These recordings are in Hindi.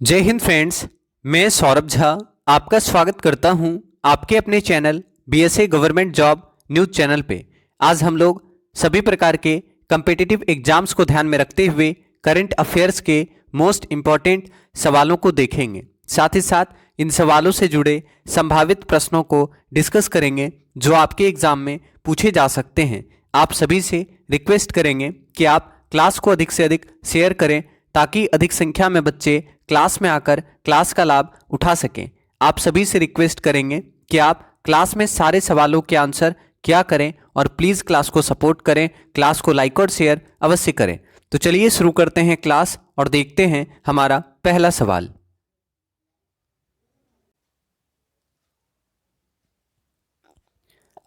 जय हिंद फ्रेंड्स, मैं सौरभ झा आपका स्वागत करता हूं आपके अपने channel BSA government job news channel पे। आज हम लोग सभी प्रकार के कम्पिटिटिव एग्जाम्स को ध्यान में रखते हुए करंट अफेयर्स के मोस्ट इम्पॉर्टेंट सवालों को देखेंगे। साथ ही साथ इन सवालों से जुड़े संभावित प्रश्नों को डिस्कस करेंगे जो आपके एग्जाम में पूछे जा सकते हैं। आप सभी से रिक्वेस्ट करेंगे कि आप क्लास को अधिक से अधिक शेयर करें ताकि अधिक संख्या में बच्चे क्लास में आकर क्लास का लाभ उठा सकें। आप सभी से रिक्वेस्ट करेंगे कि आप क्लास में सारे सवालों के आंसर किया करें और प्लीज़ क्लास को सपोर्ट करें, क्लास को लाइक और शेयर अवश्य करें। तो चलिए शुरू करते हैं क्लास और देखते हैं हमारा पहला सवाल।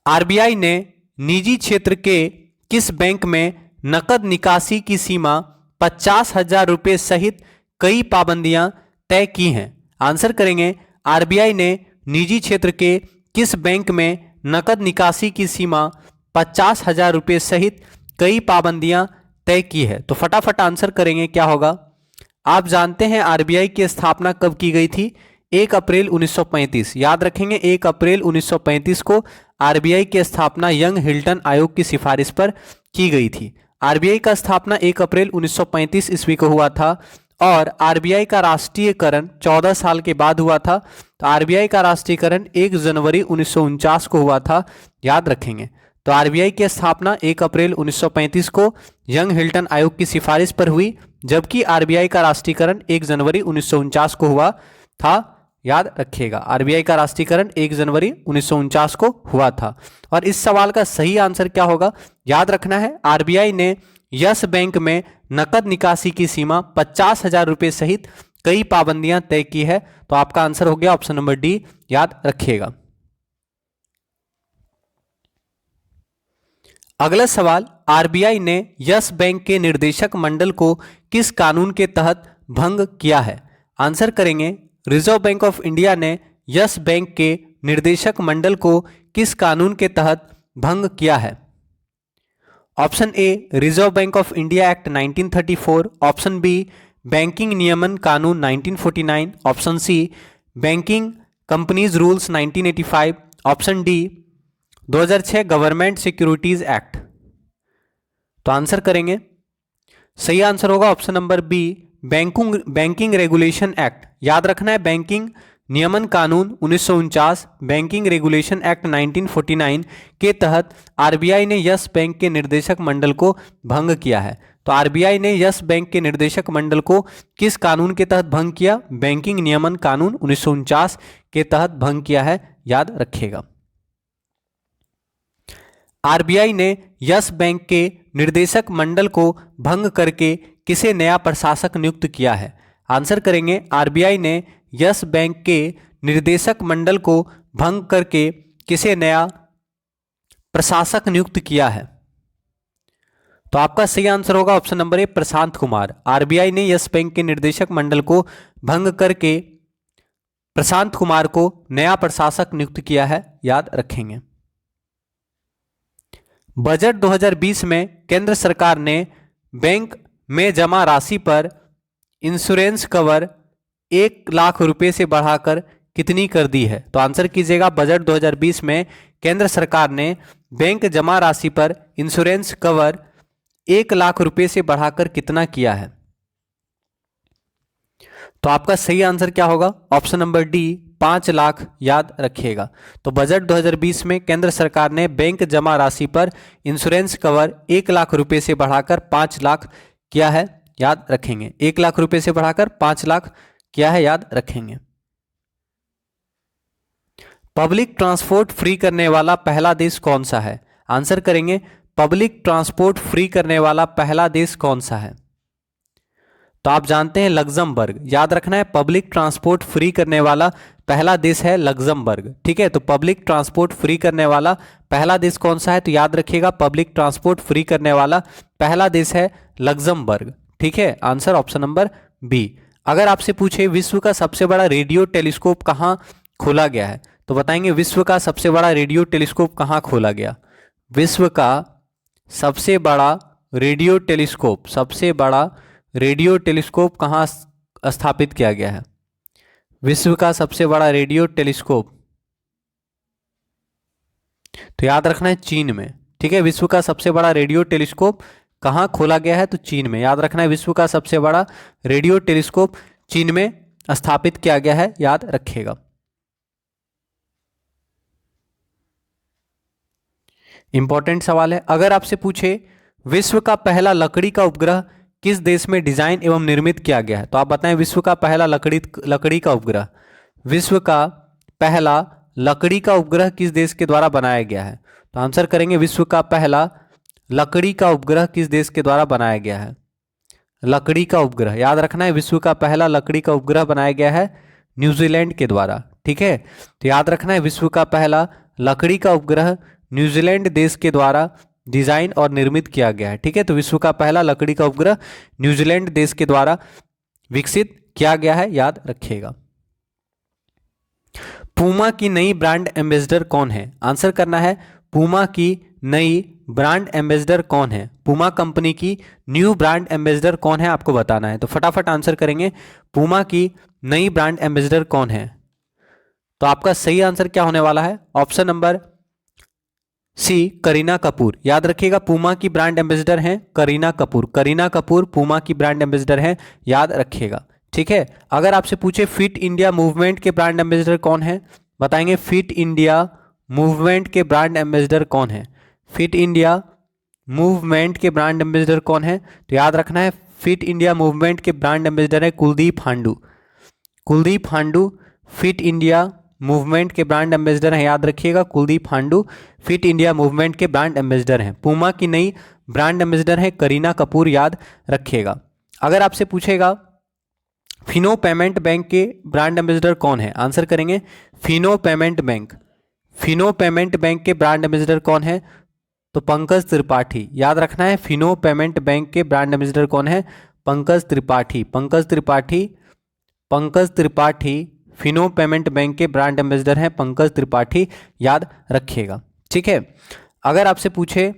आरबीआई ने निजी क्षेत्र के किस बैंक में नकद निकासी की सीमा 50,000 रुपये सहित कई पाबंदियां तय की हैं? आंसर करेंगे, आरबीआई ने निजी क्षेत्र के किस बैंक में नकद निकासी की सीमा 50,000 रुपये सहित कई पाबंदियां तय की है। तो फटाफट आंसर करेंगे, क्या होगा? आप जानते हैं आरबीआई की स्थापना कब की गई थी? 1 अप्रैल 1935। याद रखेंगे, 1 अप्रैल 1935 को आरबीआई की स्थापना यंग हिल्टन आयोग की सिफारिश पर की गई थी। आरबीआई का स्थापना 1 अप्रैल 1935 ईस्वी को हुआ था और आरबीआई का राष्ट्रीयकरण 14 साल के बाद हुआ था। तो आरबीआई का राष्ट्रीयकरण 1 जनवरी 1949 को हुआ था। याद रखेंगे, तो आरबीआई की स्थापना 1 अप्रैल 1935 को यंग हिल्टन आयोग की सिफारिश पर हुई, जबकि आरबीआई का राष्ट्रीयकरण 1 जनवरी 1949 को हुआ था। याद रखिएगा, आरबीआई का राष्ट्रीयकरण 1 जनवरी 1949 को हुआ था। और इस सवाल का सही आंसर क्या होगा? याद रखना है, आरबीआई ने यस बैंक में नकद निकासी की सीमा 50,000 रुपये सहित कई पाबंदियां तय की है। तो आपका आंसर हो गया ऑप्शन नंबर डी। याद रखिएगा। अगला सवाल, आरबीआई ने यस बैंक के निर्देशक मंडल को किस कानून के तहत भंग किया है? आंसर करेंगे, रिजर्व बैंक ऑफ इंडिया ने यस बैंक के निर्देशक मंडल को किस कानून के तहत भंग किया है? Option A, Reserve Bank of India Act 1934। Option B, banking नियमन कानून 1949। Option C, Banking Companies Rules 1985। Option D, 2006 Government Securities Act. तो आंसर करेंगे, सही आंसर होगा option number B, Banking Regulation Act. याद रखना है, बैंकिंग नियमन कानून 1949, बैंकिंग रेगुलेशन एक्ट 1949 के तहत आरबीआई ने यस बैंक के निर्देशक मंडल को भंग किया है। तो आरबीआई ने यस बैंक के निर्देशक मंडल को किस कानून के तहत भंग किया? बैंकिंग नियमन कानून 1949 के तहत भंग किया है। याद रखिएगा। आरबीआई ने यस बैंक के निर्देशक मंडल को भंग करके किसे नया प्रशासक नियुक्त किया है? आंसर करेंगे, आरबीआई ने यस बैंक के निर्देशक मंडल को भंग करके किसे नया प्रशासक नियुक्त किया है? तो आपका सही आंसर होगा option number A, Prashant Kumar. RBI ने यस बैंक के निर्देशक मंडल को भंग करके प्रशांत कुमार को नया प्रशासक नियुक्त किया है। याद रखेंगे। बजट 2020 में केंद्र सरकार ने बैंक में जमा राशि पर इंश्योरेंस कवर 1 लाख रुपए से बढ़ाकर कितनी कर दी है? तो आंसर कीजिएगा, बजट 2020 में केंद्र सरकार ने बैंक जमा राशि पर इंश्योरेंस कवर 1 लाख रुपए से बढ़ाकर कितना किया है? तो आपका सही आंसर क्या होगा? Option number D, 5 lakh. याद रखिएगा। तो बजट 2020 में केंद्र सरकार ने बैंक जमा राशि पर इंश्योरेंस कवर 1 लाख रुपए से बढ़ाकर 5 लाख किया है। याद रखेंगे, 1 लाख रुपए से बढ़ाकर 5 लाख किया है। याद रखेंगे। पब्लिक ट्रांसपोर्ट फ्री करने वाला पहला देश कौन सा है? आंसर करेंगे, पब्लिक ट्रांसपोर्ट फ्री करने वाला पहला देश कौन सा है? तो आप जानते हैं लग्जमबर्ग। याद रखना है, पब्लिक ट्रांसपोर्ट फ्री करने वाला पहला देश है लग्जमबर्ग। ठीक है, तो पब्लिक ट्रांसपोर्ट फ्री करने वाला पहला देश कौन सा है? तो याद रखिएगा, पब्लिक ट्रांसपोर्ट फ्री करने वाला पहला देश है लग्जमबर्ग। ठीक है, आंसर ऑप्शन नंबर बी। अगर आपसे पूछे विश्व का सबसे बड़ा रेडियो टेलीस्कोप कहाँ खोला गया है, तो बताएंगे विश्व का सबसे बड़ा रेडियो टेलीस्कोप कहाँ खोला गया? विश्व का सबसे बड़ा रेडियो टेलीस्कोप कहाँ स्थापित किया गया है? विश्व का सबसे बड़ा रेडियो टेलीस्कोप, तो याद रखना है चीन में। ठीक है, विश्व का सबसे बड़ा रेडियो टेलीस्कोप कहाँ खोला गया है? तो चीन में। याद रखना है विश्व का सबसे बड़ा रेडियो टेलीस्कोप चीन में स्थापित किया गया है, याद रखिएगा। इंपॉर्टेंट सवाल है। अगर आपसे पूछे विश्व का पहला लकड़ी का उपग्रह किस देश में डिजाइन एवं निर्मित किया गया है, तो आप बताएं विश्व का पहला लकड़ी का उपग्रह, विश्व का पहला लकड़ी का उपग्रह किस देश के द्वारा बनाया गया है? तो आंसर करेंगे विश्व का पहला लकड़ी का उपग्रह किस देश के द्वारा बनाया गया है? लकड़ी का उपग्रह, याद रखना है विश्व का पहला लकड़ी का उपग्रह बनाया गया है न्यूजीलैंड के द्वारा। ठीक है, तो याद रखना है विश्व का पहला लकड़ी का उपग्रह न्यूजीलैंड देश के द्वारा डिजाइन और निर्मित किया गया है। ठीक है, तो विश्व का पहला लकड़ी का उपग्रह न्यूजीलैंड देश के द्वारा विकसित किया गया है, याद रखिएगा। पूमा की नई ब्रांड एम्बेसडर कौन है? आंसर करना है पूमा की नई ब्रांड एम्बेसडर कौन है? पूमा कंपनी की न्यू ब्रांड एम्बेसडर कौन है, आपको बताना है। तो फटाफट आंसर करेंगे पूमा की नई ब्रांड एम्बेसडर कौन है? तो आपका सही आंसर क्या होने वाला है? Option number C, Kareena Kapoor. याद रखिएगा पूमा की ब्रांड एम्बेसडर हैं करीना कपूर। करीना कपूर पूमा की ब्रांड एम्बेसडर हैं, याद रखिएगा। ठीक है, अगर आपसे पूछे फिट इंडिया मूवमेंट के ब्रांड एम्बेसडर कौन है, बताएंगे फिट इंडिया मूवमेंट के ब्रांड एम्बेसडर कौन है? फिट इंडिया मूवमेंट के ब्रांड एम्बेसडर कौन है? तो याद रखना है फिट इंडिया मूवमेंट के ब्रांड एम्बेसडर है Kuldeep हांडू। Kuldeep हांडू fit India Movement के ब्रांड एम्बेसडर हैं, याद रखिएगा। कुलदीप हांडू फिट इंडिया मूवमेंट के ब्रांड एम्बेसडर हैं। पूमा की नई ब्रांड एम्बेसडर है करीना कपूर, याद रखिएगा। अगर आपसे पूछेगा फिनो पेमेंट बैंक के ब्रांड एम्बेसडर कौन है, आंसर करेंगे Fino payment bank. Fino payment bank के ब्रांड एम्बेसडर कौन है? तो पंकज त्रिपाठी। याद रखना है फिनो पेमेंट बैंक के ब्रांड एम्बेसडर कौन है? पंकज त्रिपाठी। पंकज त्रिपाठी, पंकज त्रिपाठी फिनो पेमेंट बैंक के ब्रांड एम्बेसडर हैं पंकज त्रिपाठी, याद रखिएगा। ठीक है, अगर आपसे पूछे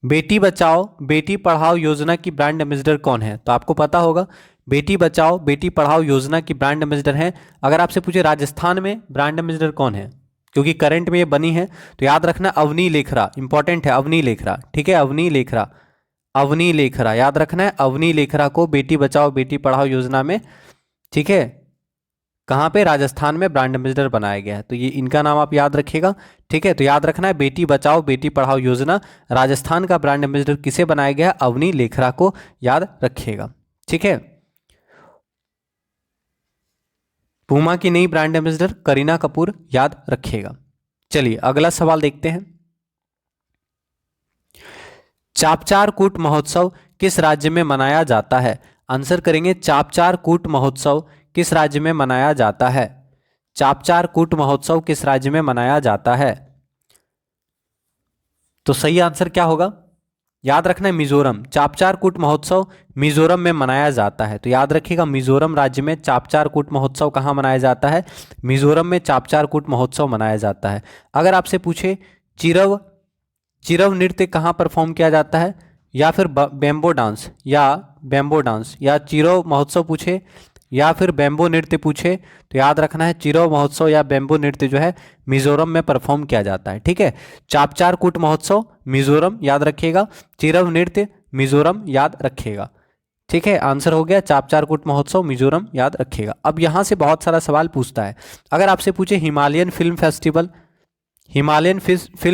बेटी बचाओ बेटी पढ़ाओ योजना की ब्रांड एम्बेसडर कौन है, तो आपको पता होगा बेटी बचाओ बेटी पढ़ाओ योजना की ब्रांड एम्बेसडर हैं। अगर आपसे पूछे राजस्थान में ब्रांड एम्बेसडर कौन है, क्योंकि करंट में ये बनी है, तो याद रखना अवनी लेखरा। इंपॉर्टेंट है अवनी लेखरा। ठीक है, अवनी लेखरा, अवनी लेखरा, याद रखना है अवनी लेखरा को बेटी बचाओ बेटी पढ़ाओ योजना में, ठीक है, कहाँ पे? राजस्थान में ब्रांड एम्बेसडर बनाया गया है। तो ये इनका नाम आप याद रखिएगा। ठीक है, तो याद रखना है बेटी बचाओ बेटी पढ़ाओ योजना राजस्थान का ब्रांड एम्बेसडर किसे बनाया गया है? अवनी लेखरा को, याद रखिएगा। ठीक है, पूमा की नई ब्रांड एम्बेसडर करीना कपूर, याद रखिएगा। चलिए अगला सवाल देखते हैं। चापचार कूट महोत्सव किस राज्य में मनाया जाता है? आंसर करेंगे चापचार कूट महोत्सव किस राज्य में मनाया जाता है? चापचार कूट महोत्सव किस राज्य में मनाया जाता है? तो सही आंसर क्या होगा? याद रखना है मिजोरम। चापचार कूट महोत्सव मिजोरम में मनाया जाता है। तो याद रखिएगा मिजोरम राज्य में चापचार कूट महोत्सव कहाँ मनाया जाता है? मिजोरम में चापचार कूट महोत्सव मनाया जाता है। अगर आपसे पूछे चिरव चिरव नृत्य कहाँ परफॉर्म किया जाता है, या फिर बैम्बो डांस या चिरव महोत्सव पूछे या फिर बैम्बो नृत्य पूछे, तो याद रखना है चिरव महोत्सव या बैम्बो नृत्य जो है मिजोरम में परफॉर्म किया जाता है। ठीक है, चापचार कूट महोत्सव मिजोरम, याद रखिएगा। चिरव नृत्य मिजोरम, याद रखिएगा। ठीक है, आंसर हो गया चापचार कूट महोत्सव मिजोरम, याद रखिएगा। अब यहाँ से बहुत सारा सवाल पूछता है। अगर आपसे पूछे हिमालयन फिल्म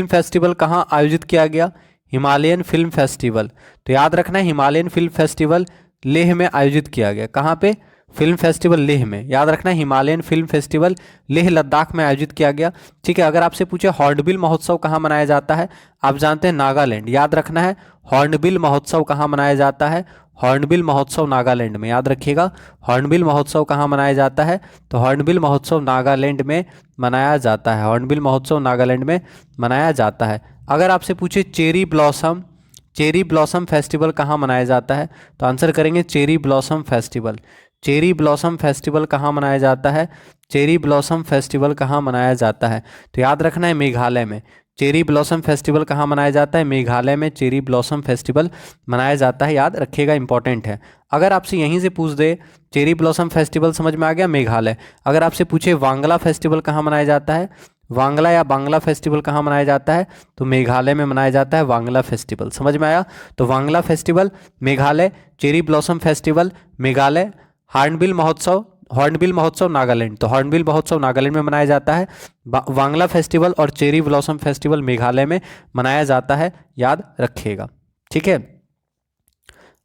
फेस्टिवल कहाँ आयोजित किया गया? हिमालयन फिल्म फेस्टिवल, तो याद रखना है हिमालयन फिल्म फेस्टिवल लेह में आयोजित किया गया। कहाँ पे? फिल्म फेस्टिवल लेह में, याद रखना है Himalayan film festival Leh Ladakh में आयोजित किया गया। ठीक है, अगर आपसे पूछे हॉर्नबिल महोत्सव कहाँ मनाया जाता है, आप जानते हैं नागालैंड, याद रखना है हॉर्नबिल महोत्सव कहाँ मनाया जाता है? हॉर्नबिल महोत्सव नागालैंड में, याद रखिएगा। हॉर्नबिल महोत्सव कहाँ मनाया जाता है? तो हॉर्नबिल महोत्सव नागालैंड में मनाया जाता है। हॉर्नबिल महोत्सव नागालैंड में मनाया जाता है। अगर आपसे पूछे चेरी ब्लॉसम फेस्टिवल कहाँ मनाया जाता है, तो आंसर करेंगे cherry blossom festival. Cherry blossom festival कहाँ मनाया जाता है? चेरी ब्लॉसम फेस्टिवल कहाँ मनाया जाता है? तो याद रखना है मेघालय में। चेरी ब्लॉसम फेस्टिवल कहाँ मनाया जाता है? मेघालय में चेरी ब्लॉसम फेस्टिवल मनाया जाता है, याद रखिएगा, इंपॉर्टेंट है। अगर आपसे यहीं से पूछ दे चेरी ब्लॉसम फेस्टिवल, समझ में आ गया, मेघालय। अगर आपसे पूछे वांगला फेस्टिवल कहाँ मनाया जाता है, वांगला या बांग्ला फेस्टिवल कहाँ मनाया जाता है, तो मेघालय में मनाया जाता है वांगला फेस्टिवल। समझ में आया? तो Wangala festival Meghalaya, cherry blossom festival Meghalaya, hornbill महोत्सव नागालैंड, तो हॉर्नबिल महोत्सव नागालैंड में मनाया जाता है, वांगला फेस्टिवल और चेरी ब्लॉसम फेस्टिवल मेघालय में मनाया जाता है, याद रखिएगा। ठीक है।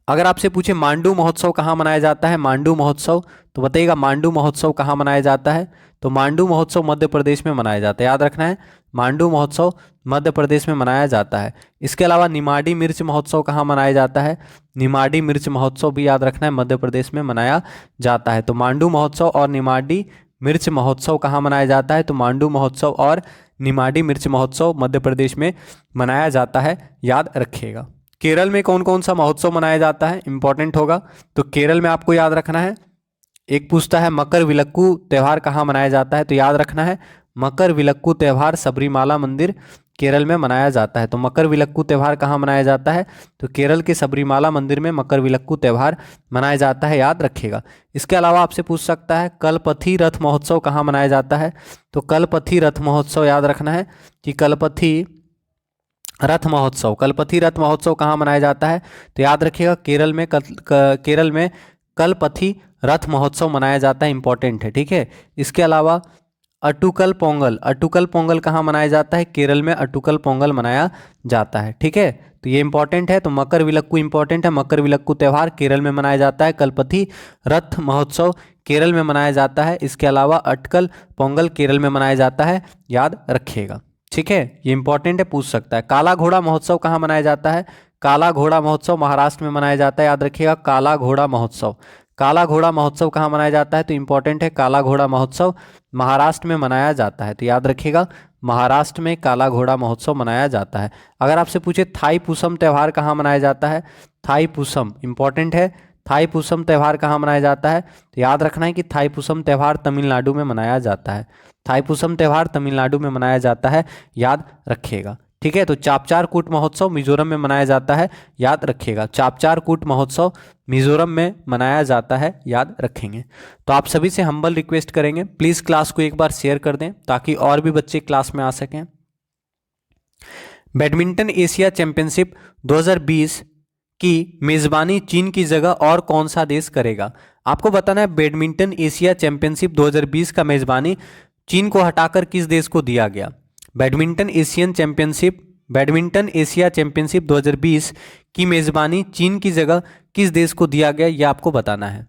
अगर आपसे पूछे मांडू महोत्सव कहाँ मनाया जाता है, मांडू महोत्सव, तो बताइएगा मांडू महोत्सव कहाँ मनाया जाता है, तो मांडू महोत्सव मध्य प्रदेश में मनाया जाता है, याद रखना है, मांडू महोत्सव मध्य प्रदेश में मनाया जाता है। इसके अलावा निमाड़ी मिर्च महोत्सव कहाँ मनाया जाता है, निमाड़ी मिर्च महोत्सव भी याद रखना है, मध्य प्रदेश में मनाया जाता है। तो मांडू महोत्सव और निमाड़ी मिर्च महोत्सव कहाँ मनाया जाता है, तो मांडू महोत्सव और निमाड़ी मिर्च महोत्सव मध्य प्रदेश में मनाया जाता है, याद रखिएगा। केरल में कौन कौन सा महोत्सव मनाया जाता है, इंपॉर्टेंट होगा, तो केरल में आपको याद रखना है। एक पूछता है मकर विलक्कू त्यौहार कहाँ मनाया जाता है, तो याद रखना है मकर विलक्कू त्यौहार सबरीमाला मंदिर केरल में मनाया जाता है। तो मकर विलक्कू त्यौहार कहाँ मनाया जाता है, तो केरल के सबरीमाला मंदिर में मकर विलक्कू त्यौहार मनाया जाता है, याद रखिएगा। इसके अलावा आपसे पूछ सकता है कलपथी रथ महोत्सव कहाँ मनाया जाता है, तो कलपथी रथ महोत्सव याद रखना है कि कलपथी रथ महोत्सव कहाँ मनाया जाता है, तो याद रखिएगा केरल में कलपथी रथ महोत्सव मनाया जाता है, इंपॉर्टेंट है। ठीक है। इसके अलावा अटुकल पोंगल कहाँ मनाया जाता है, केरल में अटुकल पोंगल मनाया जाता है। ठीक है, तो ये इंपॉर्टेंट है। तो मकर विलक्कू इंपॉर्टेंट है, मकर विलक्कू त्यौहार केरल में मनाया जाता है, कलपथी रथ महोत्सव केरल में मनाया जाता है, इसके अलावा अटकल पोंगल केरल में मनाया जाता है, याद रखिएगा। ठीक है, ये इंपॉर्टेंट है, पूछ सकता है। काला घोड़ा महोत्सव कहाँ मनाया जाता है, काला घोड़ा महोत्सव महाराष्ट्र में मनाया जाता है, याद रखिएगा, काला घोड़ा महोत्सव कहाँ मनाया जाता है, तो इंपॉर्टेंट है, काला घोड़ा महोत्सव महाराष्ट्र में मनाया जाता है, तो याद रखिएगा महाराष्ट्र में काला घोड़ा महोत्सव मनाया जाता है। अगर आपसे पूछे थाई पुसम त्यौहार कहाँ मनाया जाता है, थाई पुसम इंपॉर्टेंट है, थाई पुसम त्यौहार कहाँ मनाया जाता है, तो याद रखना है कि थाई पुसम त्यौहार तमिलनाडु में मनाया जाता है, थाई पुसम त्यौहार तमिलनाडु में मनाया जाता है, याद रखिएगा। ठीक है, तो चापचार कूट महोत्सव मिजोरम में मनाया जाता है, याद रखिएगा, चापचार कूट महोत्सव मिजोरम में मनाया जाता है, याद रखेंगे। तो आप सभी से हम्बल रिक्वेस्ट करेंगे, प्लीज़ क्लास को एक बार शेयर कर दें ताकि और भी बच्चे क्लास में आ सकें। बैडमिंटन एशिया चैंपियनशिप 2020 की मेज़बानी चीन की जगह और कौन सा देश करेगा? आपको बताना है बैडमिंटन एशिया चैंपियनशिप 2020 का मेज़बानी चीन को हटाकर किस देश को दिया गया? बैडमिंटन एशिया चैंपियनशिप 2020 की मेज़बानी चीन की जगह किस देश को दिया गया, यह आपको बताना है।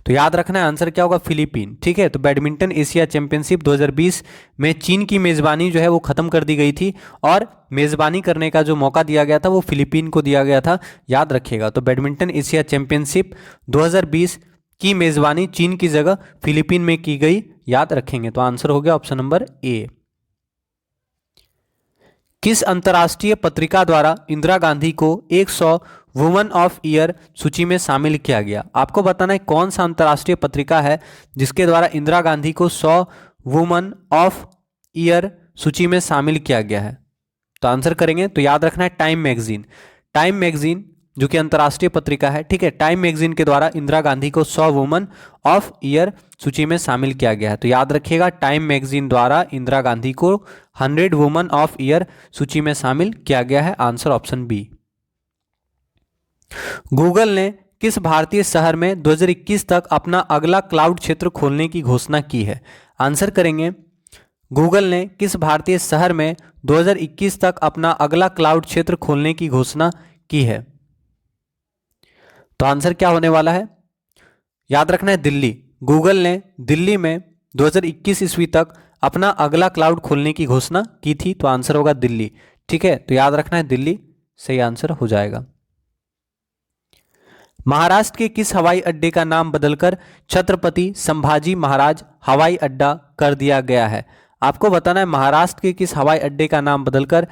तो याद रखना है आंसर क्या होगा, फिलीपीन। ठीक है, तो बैडमिंटन एशिया चैंपियनशिप 2020 में चीन की मेज़बानी जो है वो ख़त्म कर दी गई थी और मेज़बानी करने का जो मौका दिया गया था वो फिलीपीन को दिया गया था, याद रखिएगा। तो बैडमिंटन एशिया चैंपियनशिप 2020 की मेज़बानी चीन की जगह फिलीपीन में की गई, याद रखेंगे। तो आंसर हो गया ऑप्शन नंबर ए। किस अंतर्राष्ट्रीय पत्रिका द्वारा इंदिरा गांधी को 100 वुमेन ऑफ ईयर सूची में शामिल किया गया? आपको बताना है कौन सा अंतर्राष्ट्रीय पत्रिका है जिसके द्वारा इंदिरा गांधी को 100 वुमेन ऑफ ईयर सूची में शामिल किया गया है? तो आंसर करेंगे, तो याद रखना है टाइम मैगजीन जो कि अंतर्राष्ट्रीय पत्रिका है। ठीक है, टाइम मैगजीन के द्वारा इंदिरा गांधी को 100 वुमेन ऑफ ईयर सूची में शामिल किया गया है। तो याद रखिएगा टाइम मैगजीन द्वारा इंदिरा गांधी को 100 वुमेन ऑफ ईयर सूची में शामिल किया गया है, आंसर ऑप्शन बी। गूगल ने किस भारतीय शहर में 2021 तक अपना अगला क्लाउड क्षेत्र खोलने की घोषणा की है? आंसर करेंगे, गूगल ने किस भारतीय शहर में 2021 तक अपना अगला क्लाउड क्षेत्र खोलने की घोषणा की है? तो आंसर क्या होने वाला है, याद रखना है दिल्ली। गूगल ने दिल्ली में 2021 ईस्वी तक अपना अगला क्लाउड खोलने की घोषणा की थी, तो आंसर होगा दिल्ली। ठीक है, तो याद रखना है दिल्ली सही आंसर हो जाएगा। महाराष्ट्र के किस हवाई अड्डे का नाम बदलकर छत्रपति संभाजी महाराज हवाई अड्डा कर दिया गया है? आपको बताना है महाराष्ट्र के किस हवाई अड्डे का नाम बदलकर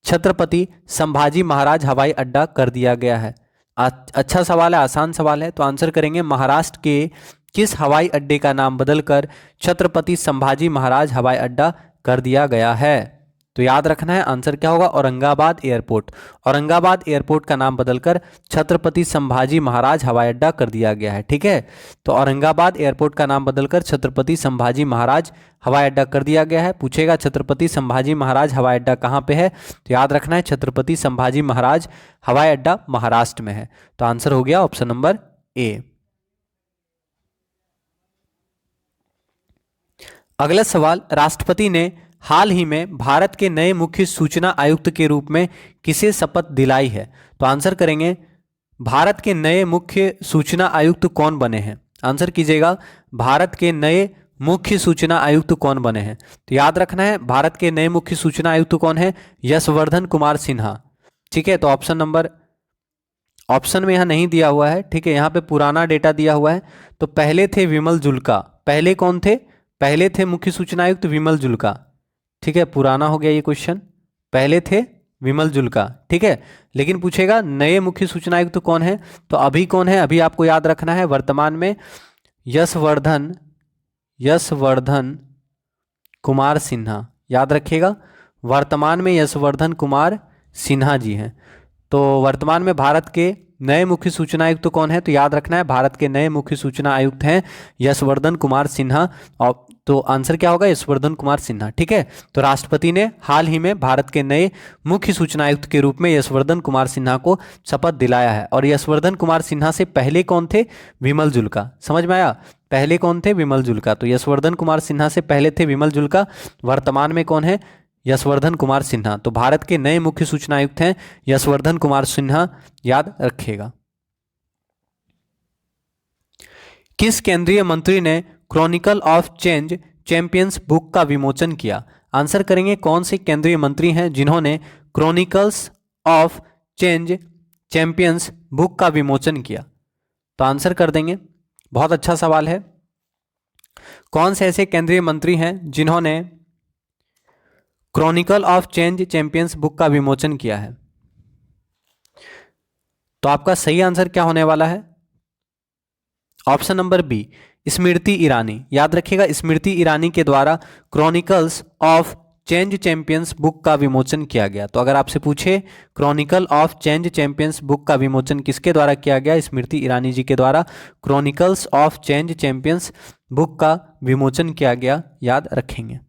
छत्रपति संभाजी महाराज हवाई अड्डा कर दिया गया है? अच्छा सवाल है, आसान सवाल है, तो आंसर करेंगे महाराष्ट्र के किस हवाई अड्डे का नाम बदलकर छत्रपति संभाजी महाराज हवाई अड्डा कर दिया गया है? तो याद रखना है आंसर क्या होगा, औरंगाबाद एयरपोर्ट। औरंगाबाद एयरपोर्ट का नाम बदलकर छत्रपति संभाजी महाराज हवाई अड्डा कर दिया गया है। ठीक है, तो औरंगाबाद एयरपोर्ट का नाम बदलकर छत्रपति संभाजी महाराज हवाई अड्डा कर दिया गया है। पूछेगा छत्रपति संभाजी महाराज हवाई अड्डा कहाँ पे है, तो याद रखना है छत्रपति संभाजी महाराज हवाई अड्डा महाराष्ट्र में है। तो आंसर हो गया ऑप्शन नंबर ए। अगला सवाल, राष्ट्रपति ने हाल ही में भारत के नए मुख्य सूचना आयुक्त के रूप में किसे शपथ दिलाई है। तो आंसर करेंगे भारत के नए मुख्य सूचना आयुक्त कौन बने हैं। आंसर कीजिएगा भारत के नए मुख्य सूचना आयुक्त कौन बने हैं। तो याद रखना है भारत के नए मुख्य सूचना आयुक्त कौन है, यशवर्धन कुमार सिन्हा। ठीक है, तो ऑप्शन में यहाँ नहीं दिया हुआ है। ठीक है, यहाँ पे पुराना डेटा दिया हुआ है। तो पहले थे विमल जुल्का। पहले कौन थे, पहले थे मुख्य सूचना आयुक्त विमल जुल्का। ठीक है, पुराना हो गया ये क्वेश्चन, पहले थे विमल जुल्का। ठीक है, लेकिन पूछेगा नए मुख्य सूचना आयुक्त कौन है, तो अभी कौन है, अभी आपको याद रखना है वर्तमान में यशवर्धन कुमार सिन्हा। याद रखिएगा वर्तमान में यशवर्धन कुमार सिन्हा जी हैं। तो वर्तमान में भारत के नए मुख्य सूचना आयुक्त कौन है, तो याद रखना है भारत के नए मुख्य सूचना आयुक्त हैं यशवर्धन कुमार सिन्हा। और तो आंसर क्या होगा, यशवर्धन कुमार सिन्हा। ठीक है, तो राष्ट्रपति ने हाल ही में भारत के नए मुख्य सूचना आयुक्त के रूप में यशवर्धन कुमार सिन्हा को शपथ दिलाया है। और यशवर्धन कुमार सिन्हा से पहले कौन थे, विमल जुल्का। समझ में आया, पहले कौन थे, विमल जुल्का। तो यशवर्धन कुमार सिन्हा से पहले थे विमल जुल्का, वर्तमान में कौन है, यशवर्धन कुमार सिन्हा। तो भारत के नए मुख्य सूचना आयुक्त हैं यशवर्धन कुमार सिन्हा, याद रखिएगा। किस केंद्रीय मंत्री ने Chronicle of change champions book का विमोचन किया। आंसर करेंगे कौन से केंद्रीय मंत्री हैं जिन्होंने chronicles of change champions book का विमोचन किया। तो आंसर कर देंगे, बहुत अच्छा सवाल है। कौन से ऐसे केंद्रीय मंत्री हैं जिन्होंने Chronicle of change champions book का विमोचन किया है। तो आपका सही आंसर क्या होने वाला है, option number B, Smriti Irani. याद रखिएगा स्मृति ईरानी के द्वारा chronicles of change champions book का विमोचन किया गया। तो अगर आपसे पूछे Chronicle of change champions book का विमोचन किसके द्वारा किया गया, स्मृति ईरानी जी के द्वारा chronicles of change champions book का विमोचन किया गया, याद रखेंगे।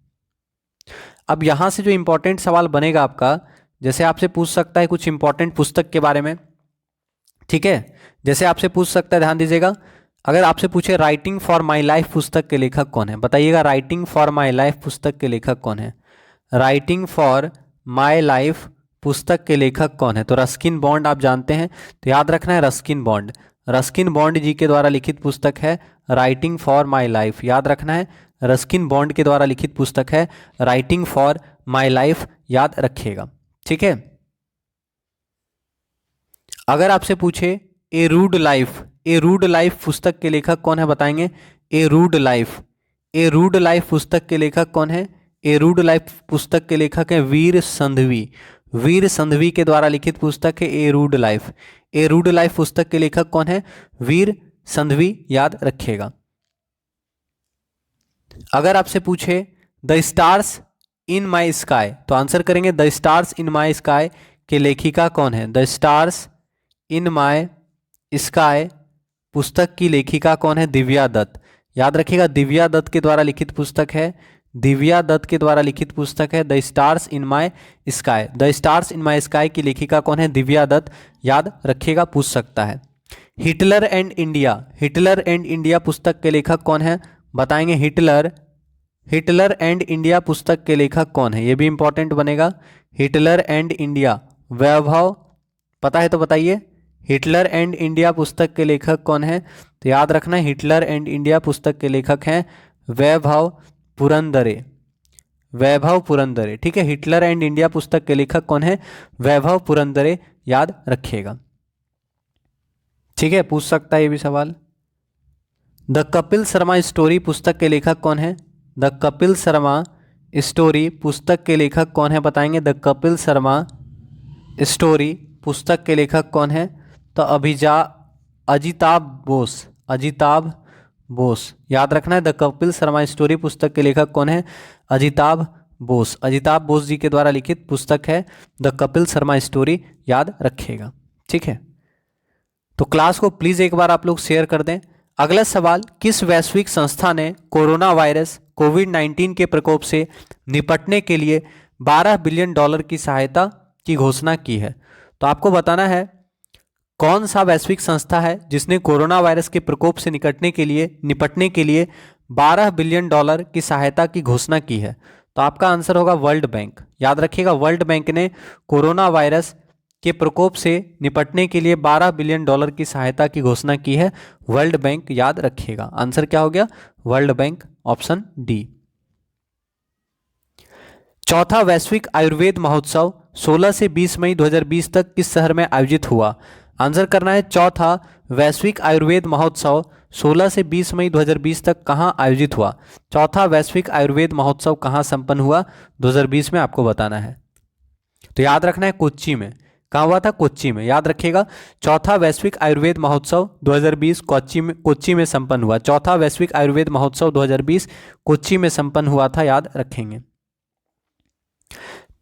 अब यहाँ से जो इंपॉर्टेंट सवाल बनेगा आपका, जैसे आपसे पूछ सकता है कुछ इंपॉर्टेंट पुस्तक के बारे में। ठीक है, जैसे आपसे पूछ सकता है, ध्यान दीजिएगा, अगर आपसे पूछे राइटिंग फॉर माई लाइफ पुस्तक के लेखक कौन है, बताइएगा राइटिंग फॉर माई लाइफ पुस्तक के लेखक कौन है। राइटिंग फॉर माई लाइफ पुस्तक के लेखक कौन है, तो रस्किन बॉन्ड आप जानते हैं, तो याद रखना है रस्किन बॉन्ड। रस्किन बॉन्ड जी के द्वारा लिखित पुस्तक है राइटिंग फॉर माई लाइफ। याद रखना है रस्किन बॉन्ड के द्वारा लिखित पुस्तक है राइटिंग फॉर माई लाइफ, याद रखिएगा। ठीक है, अगर आपसे पूछे ए रूड लाइफ पुस्तक के लेखक कौन है, बताएंगे ए रूड लाइफ पुस्तक के लेखक कौन है। ए रूड लाइफ पुस्तक के लेखक है वीर संधवी के द्वारा लिखित पुस्तक है ए रूड लाइफ पुस्तक के लेखक कौन है, वीर संधवी, याद रखिएगा। अगर आपसे पूछे the stars in my sky, तो आंसर करेंगे the stars in my sky के लेखिका कौन है। The stars in my sky पुस्तक की लेखिका कौन है, दिव्या दत्त। याद रखिएगा दिव्या दत्त के द्वारा लिखित पुस्तक है, दिव्या दत्त के द्वारा लिखित पुस्तक है the stars in my sky. The stars in my sky की लेखिका कौन है, दिव्या दत्त, याद रखिएगा, पूछ सकता है। हिटलर एंड इंडिया पुस्तक के लेखक कौन है, बताएंगे हिटलर एंड इंडिया पुस्तक के लेखक कौन है, ये भी इंपॉर्टेंट बनेगा। हिटलर एंड इंडिया, वैभव, पता है तो बताइए हिटलर एंड इंडिया पुस्तक के लेखक कौन है, तो याद रखना हिटलर एंड इंडिया पुस्तक के लेखक हैं वैभव पुरंदरे। ठीक है, हिटलर एंड इंडिया पुस्तक के लेखक कौन है, वैभव पुरंदरे, याद रखिएगा। ठीक है, पूछ सकता है ये भी सवाल। द कपिल शर्मा स्टोरी पुस्तक के लेखक कौन है, द कपिल शर्मा स्टोरी पुस्तक के लेखक कौन है, बताएंगे द कपिल शर्मा स्टोरी पुस्तक के लेखक कौन है, तो अजिताभ बोस, याद रखना है द कपिल शर्मा स्टोरी पुस्तक के लेखक कौन है, अजिताभ बोस, अजिताभ बोस जी के द्वारा लिखित पुस्तक है द कपिल शर्मा स्टोरी, याद रखिएगा। ठीक है, तो क्लास को प्लीज एक बार आप लोग शेयर कर दें। अगला सवाल, किस वैश्विक संस्था ने कोरोना वायरस कोविड-19 के प्रकोप से निपटने के लिए 12 बिलियन डॉलर की सहायता की घोषणा की है? तो आपको बताना है कौन सा वैश्विक संस्था है जिसने कोरोना वायरस के प्रकोप से निपटने के लिए 12 बिलियन डॉलर की सहायता की घोषणा की है? तो आपका आंसर होगा वर्ल्ड बैंक। याद रखिएगा, वर्ल्ड बैंक ने कोरोना वायरस के प्रकोप से निपटने के लिए 12 बिलियन डॉलर की सहायता की घोषणा की है, वर्ल्ड बैंक, याद रखिएगा। आंसर क्या हो गया? World bank, option D. चौथा वैश्विक आयुर्वेद महोत्सव 16 से 20 मई 2020 तक किस शहर में आयोजित हुआ? आंसर करना है, चौथा वैश्विक आयुर्वेद महोत्सव 16 से 20 मई 2020 तक कहां आयोजित हुआ? चौथा वैश्विक आयुर्वेद महोत्सव कहां संपन्न हुआ 2020 में, आपको बताना है। तो याद रखना है कोच्चि में। कहाँ हुआ था? कोच्चि में, याद रखिएगा। चौथा वैश्विक आयुर्वेद महोत्सव 2020 कोच्चि में संपन्न हुआ। चौथा वैश्विक आयुर्वेद महोत्सव 2020 कोच्चि में संपन्न हुआ था, याद रखेंगे।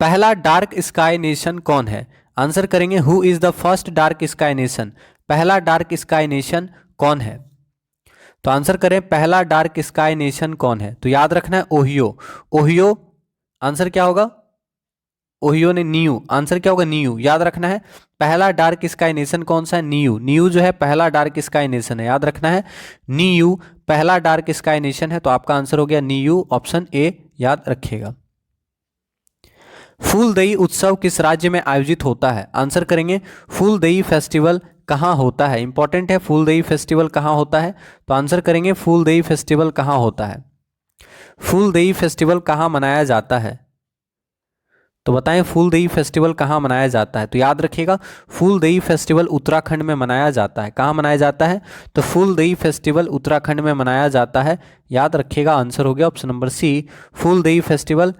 पहला डार्क स्काई नेशन कौन है? आंसर करेंगे, who is the first dark sky nation? पहला डार्क स्काई नेशन कौन है? तो आंसर करें, पहला डार्क स्काई नेशन कौन है? तो याद रखना है ओहियो। ओहियो, आंसर क्या होगा? ओहियो ने नीयू, आंसर क्या होगा? नीयू, याद रखना है। पहला डार्क स्काई नेशन कौन सा है? नीयू। नीयू जो है पहला डार्क स्काई नेशन है, याद रखना है। नीयू पहला डार्क स्काई नेशन है, तो आपका आंसर हो गया नीयू, ऑप्शन ए, याद रखिएगा। फूलदेई उत्सव किस राज्य में आयोजित होता है? आंसर करेंगे, फूलदेई फेस्टिवल कहाँ होता है? इंपॉर्टेंट है, फूलदेई फेस्टिवल कहाँ होता है? तो आंसर करेंगे, फूलदेई फेस्टिवल कहाँ होता है? फूलदेई फेस्टिवल कहाँ मनाया जाता है? तो बताएं, फूलदेई फेस्टिवल कहाँ मनाया जाता है? तो याद रखिएगा, फूलदेई फेस्टिवल उत्तराखंड में मनाया जाता है। कहाँ मनाया जाता है? तो फूलदेई फेस्टिवल उत्तराखंड में मनाया जाता है, याद रखिएगा। आंसर हो गया option number C, Phooldei festival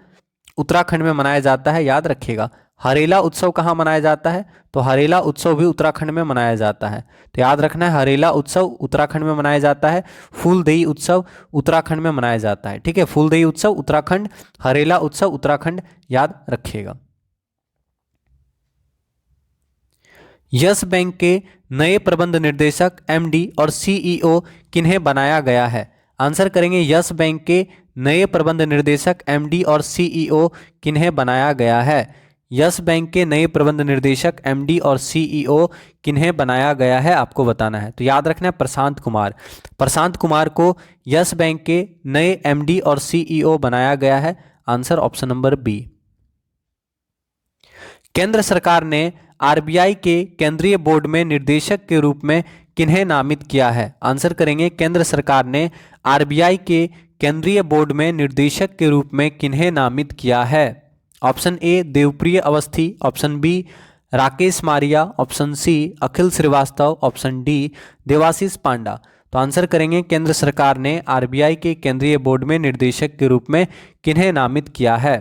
Uttarakhand में मनाया जाता है, याद रखिएगा। हरेला उत्सव कहाँ मनाया जाता है? तो हरेला उत्सव भी उत्तराखंड में मनाया जाता है, तो याद रखना है, हरेला उत्सव उत्तराखंड में मनाया जाता है, फूलदेई उत्सव उत्तराखंड में मनाया जाता है। ठीक है, फूलदेई उत्सव उत्तराखंड, हरेला उत्सव उत्तराखंड, याद रखिएगा। यस बैंक के नए प्रबंध निर्देशक, एमडी और सीईओ किन्हें बनाया गया है? आंसर करेंगे, यस बैंक के नए प्रबंध निर्देशक, एमडी और सीईओ किन्हें बनाया गया है? यस बैंक के नए प्रबंध निर्देशक, एमडी और सीईओ किन्हें बनाया गया है, आपको बताना है। तो याद रखना है, प्रशांत कुमार। प्रशांत कुमार को यस बैंक के नए एमडी और सीईओ बनाया गया है, आंसर ऑप्शन नंबर बी। केंद्र सरकार ने आरबीआई के केंद्रीय बोर्ड में निर्देशक के रूप में किन्हें नामित किया है? आंसर करेंगे, केंद्र सरकार ने आरबीआई के केंद्रीय बोर्ड में निर्देशक के रूप में किन्हें नामित किया है? Option A Devpriya Awasthi, option B Rakesh Maria, option C Akhil Srivastava, option D Debashish Panda. तो आंसर करेंगे, केंद्र सरकार ने आरबीआई के केंद्रीय बोर्ड में निर्देशक के रूप में किन्हें नामित किया है?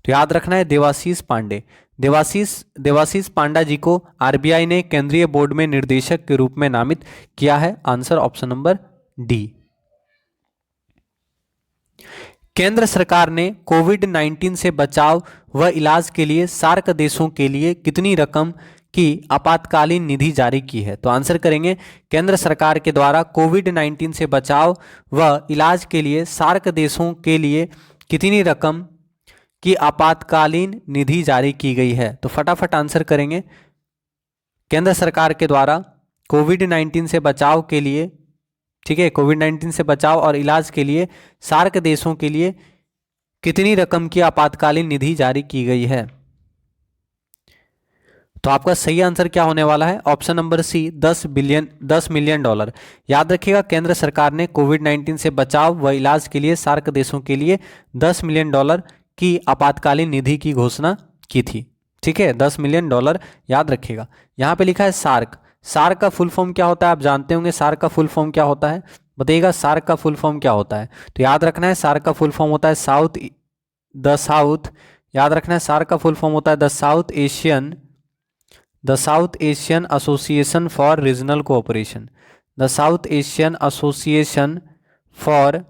तो याद रखना है, देवाशीष पांडे। देवाशीष पांडा जी को आरबीआई ने केंद्रीय बोर्ड में निर्देशक के रूप में नामित किया है, आंसर ऑप्शन नंबर डी। केंद्र सरकार ने कोविड-19 से बचाव व इलाज के लिए सार्क देशों के लिए कितनी रकम की आपातकालीन निधि जारी की है? तो आंसर करेंगे, केंद्र सरकार के द्वारा कोविड-19 से बचाव व इलाज के लिए सार्क देशों के लिए कितनी रकम की आपातकालीन निधि जारी की गई है? तो फटाफट आंसर करेंगे, केंद्र सरकार के द्वारा कोविड-19 से बचाव के लिए, ठीक है, कोविड-19 से बचाव और इलाज के लिए सार्क देशों के लिए कितनी रकम की आपातकालीन निधि जारी की गई है? तो आपका सही आंसर क्या होने वाला है? Option number C 10 million dollar. याद रखिएगा, केंद्र सरकार ने कोविड-19 से बचाव व इलाज के लिए सार्क देशों के लिए 10 मिलियन डॉलर की आपातकालीन निधि की घोषणा की थी। ठीक है, 10 मिलियन डॉलर, याद रखिएगा। यहाँ पे लिखा है सार्क। सार्क का फुल फॉर्म क्या होता है? आप जानते होंगे सार्क का फुल फॉर्म क्या होता है, बताइएगा। सार्क का फुल फॉर्म क्या होता है? तो याद रखना है, सार्क का फुल फॉर्म होता है साउथ, याद रखना है, सार्क का फुल फॉर्म होता है the south Asian association for regional cooperation, the south Asian association for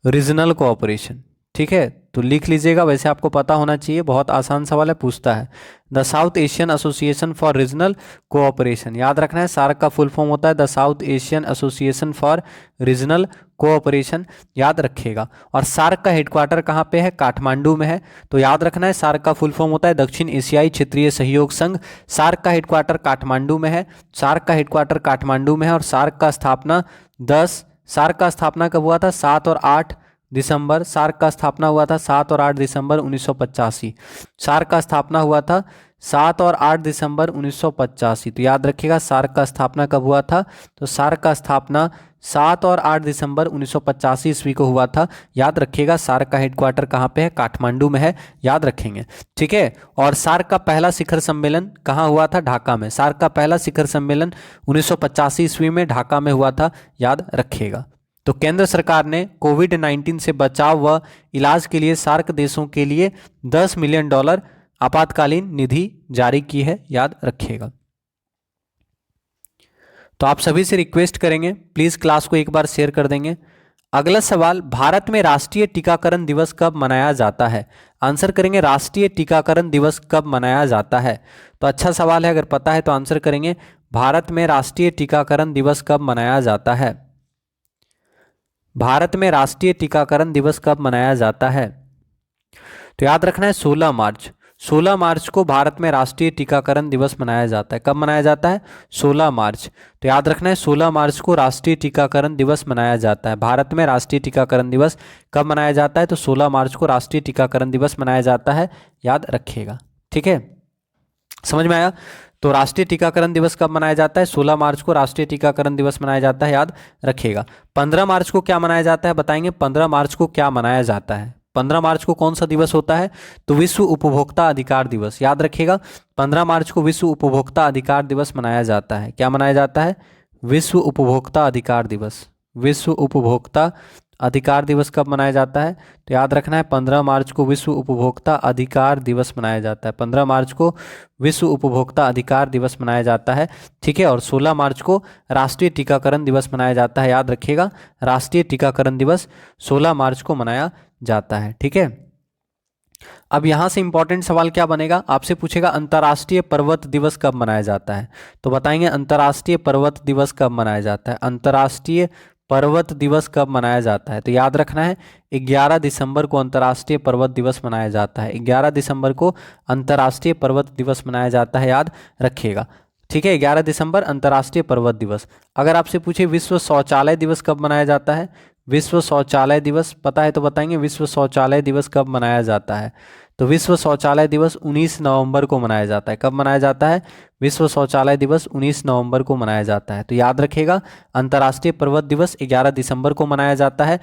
regional cooperation. ठीक है, तो लिख लीजिएगा, वैसे आपको पता होना चाहिए, बहुत आसान सवाल है, पूछता है। The south Asian association for regional cooperation, याद रखना है सार्क का फुल फॉर्म होता है the south Asian association for regional cooperation, याद रखिएगा। और सार्क का हेडक्वार्टर कहाँ पे है? काठमांडू में है। तो याद रखना है सार्क का फुल फॉर्म होता है दक्षिण एशियाई क्षेत्रीय सहयोग संघ। सार्क का हेडक्वार्टर काठमांडू में है, सार्क का हेडक्वार्टर काठमांडू में है। और सार्क का स्थापना कब हुआ था? 7 और 8 दिसंबर। सार्क का स्थापना हुआ था 7 और 8 दिसंबर 1985। सार्क का स्थापना हुआ था 7 और 8 दिसंबर 1985। तो याद रखिएगा सार्क का स्थापना कब हुआ था? तो सार्क का स्थापना 7 और 8 दिसंबर 1985 ईस्वी को हुआ था। याद रखिएगा सार्क का हेडक्वार्टर कहाँ पे है? काठमांडू में है, याद रखेंगे, ठीक है। और सार्क का पहला शिखर सम्मेलन कहाँ हुआ था? ढाका में। सार्क का पहला शिखर सम्मेलन 1985 ईस्वी में ढाका में हुआ था, याद रखिएगा। तो केंद्र सरकार ने कोविड-19 से बचाव व इलाज के लिए सार्क देशों के लिए $10 मिलियन आपातकालीन निधि जारी की है, याद रखिएगा। तो आप सभी से रिक्वेस्ट करेंगे प्लीज क्लास को एक बार शेयर कर देंगे। अगला सवाल, भारत में राष्ट्रीय टीकाकरण दिवस कब मनाया जाता है? आंसर करेंगे राष्ट्रीय टीकाकरण दिवस कब मनाया जाता है। तो अच्छा सवाल है, अगर पता है तो आंसर करेंगे भारत में राष्ट्रीय टीकाकरण दिवस कब मनाया जाता है। भारत में राष्ट्रीय टीकाकरण दिवस कब मनाया जाता है? तो याद रखना है 16 मार्च। 16 मार्च को भारत में राष्ट्रीय टीकाकरण दिवस मनाया जाता है। कब मनाया जाता है? 16 मार्च। तो याद रखना है 16 मार्च को राष्ट्रीय टीकाकरण दिवस मनाया जाता है। भारत में राष्ट्रीय टीकाकरण दिवस कब मनाया जाता है? तो 16 मार्च को राष्ट्रीय टीकाकरण दिवस मनाया जाता है, याद रखिएगा, ठीक है। समझ में आया? तो राष्ट्रीय टीकाकरण दिवस कब मनाया जाता है? 16 मार्च को राष्ट्रीय टीकाकरण दिवस मनाया जाता है, याद रखिएगा। 15 मार्च को क्या मनाया जाता है बताएंगे? 15 मार्च को क्या मनाया जाता है? 15 मार्च को कौन सा दिवस होता है? तो विश्व उपभोक्ता अधिकार दिवस, याद रखिएगा। 15 मार्च को विश्व उपभोक्ता अधिकार दिवस मनाया जाता है। क्या मनाया जाता है? विश्व उपभोक्ता अधिकार दिवस। विश्व उपभोक्ता अधिकार दिवस कब मनाया जाता है? तो याद रखना है 15 मार्च को विश्व उपभोक्ता अधिकार दिवस मनाया जाता है। 15 मार्च को विश्व उपभोक्ता अधिकार दिवस मनाया जाता है, ठीक है। और 16 मार्च को राष्ट्रीय टीकाकरण दिवस मनाया जाता है, याद रखिएगा। राष्ट्रीय टीकाकरण दिवस 16 मार्च को मनाया जाता है, ठीक है। अब यहां से इंपॉर्टेंट सवाल क्या बनेगा? आपसे पूछेगा अंतर्राष्ट्रीय पर्वत दिवस कब मनाया जाता है। तो बताएंगे अंतर्राष्ट्रीय पर्वत दिवस कब मनाया जाता है। अंतर्राष्ट्रीय पर्वत दिवस कब मनाया जाता है? तो याद रखना है 11 दिसंबर को अंतर्राष्ट्रीय पर्वत दिवस मनाया जाता है। 11 दिसंबर को अंतर्राष्ट्रीय पर्वत दिवस मनाया जाता है, याद रखिएगा, ठीक है। 11 दिसंबर अंतर्राष्ट्रीय पर्वत दिवस। अगर आपसे पूछे विश्व शौचालय दिवस कब मनाया जाता है? विश्व शौचालय दिवस पता है तो बताएंगे विश्व शौचालय दिवस कब मनाया जाता है। तो विश्व शौचालय दिवस 19 नवंबर को मनाया जाता है। कब मनाया जाता है? विश्व शौचालय दिवस 19 नवंबर को मनाया जाता है। तो याद रखिएगा अंतर्राष्ट्रीय पर्वत दिवस 11 दिसंबर को मनाया जाता है।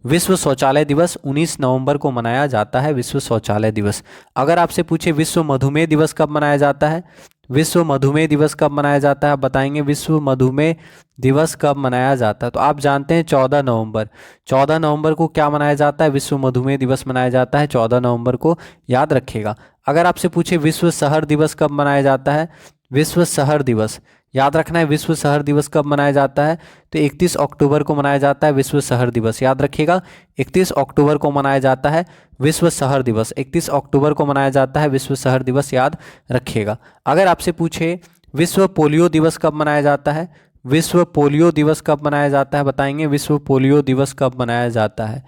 विश्व शौचालय दिवस 19 नवंबर को मनाया जाता है, विश्व शौचालय दिवस। अगर आपसे पूछे विश्व मधुमेह दिवस कब मनाया जाता है? विश्व मधुमेह दिवस कब मनाया जाता है? आप बताएंगे विश्व मधुमेह दिवस कब मनाया जाता है। तो आप जानते हैं 14 नवंबर। 14 नवंबर को क्या मनाया जाता है? विश्व मधुमेह दिवस मनाया जाता है 14 नवंबर को, याद रखिएगा। अगर आपसे पूछे विश्व शहर दिवस कब मनाया जाता है? विश्व शहर दिवस, याद रखना है विश्व शहर दिवस कब मनाया जाता है? तो 31 अक्टूबर को मनाया जाता है विश्व शहर दिवस, याद रखिएगा। 31 अक्टूबर को मनाया जाता है विश्व शहर दिवस। 31 अक्टूबर को मनाया जाता है विश्व शहर दिवस, याद रखिएगा। अगर आपसे पूछे विश्व पोलियो दिवस कब मनाया जाता है? विश्व पोलियो दिवस कब मनाया जाता है? बताएंगे विश्व पोलियो दिवस कब मनाया जाता है।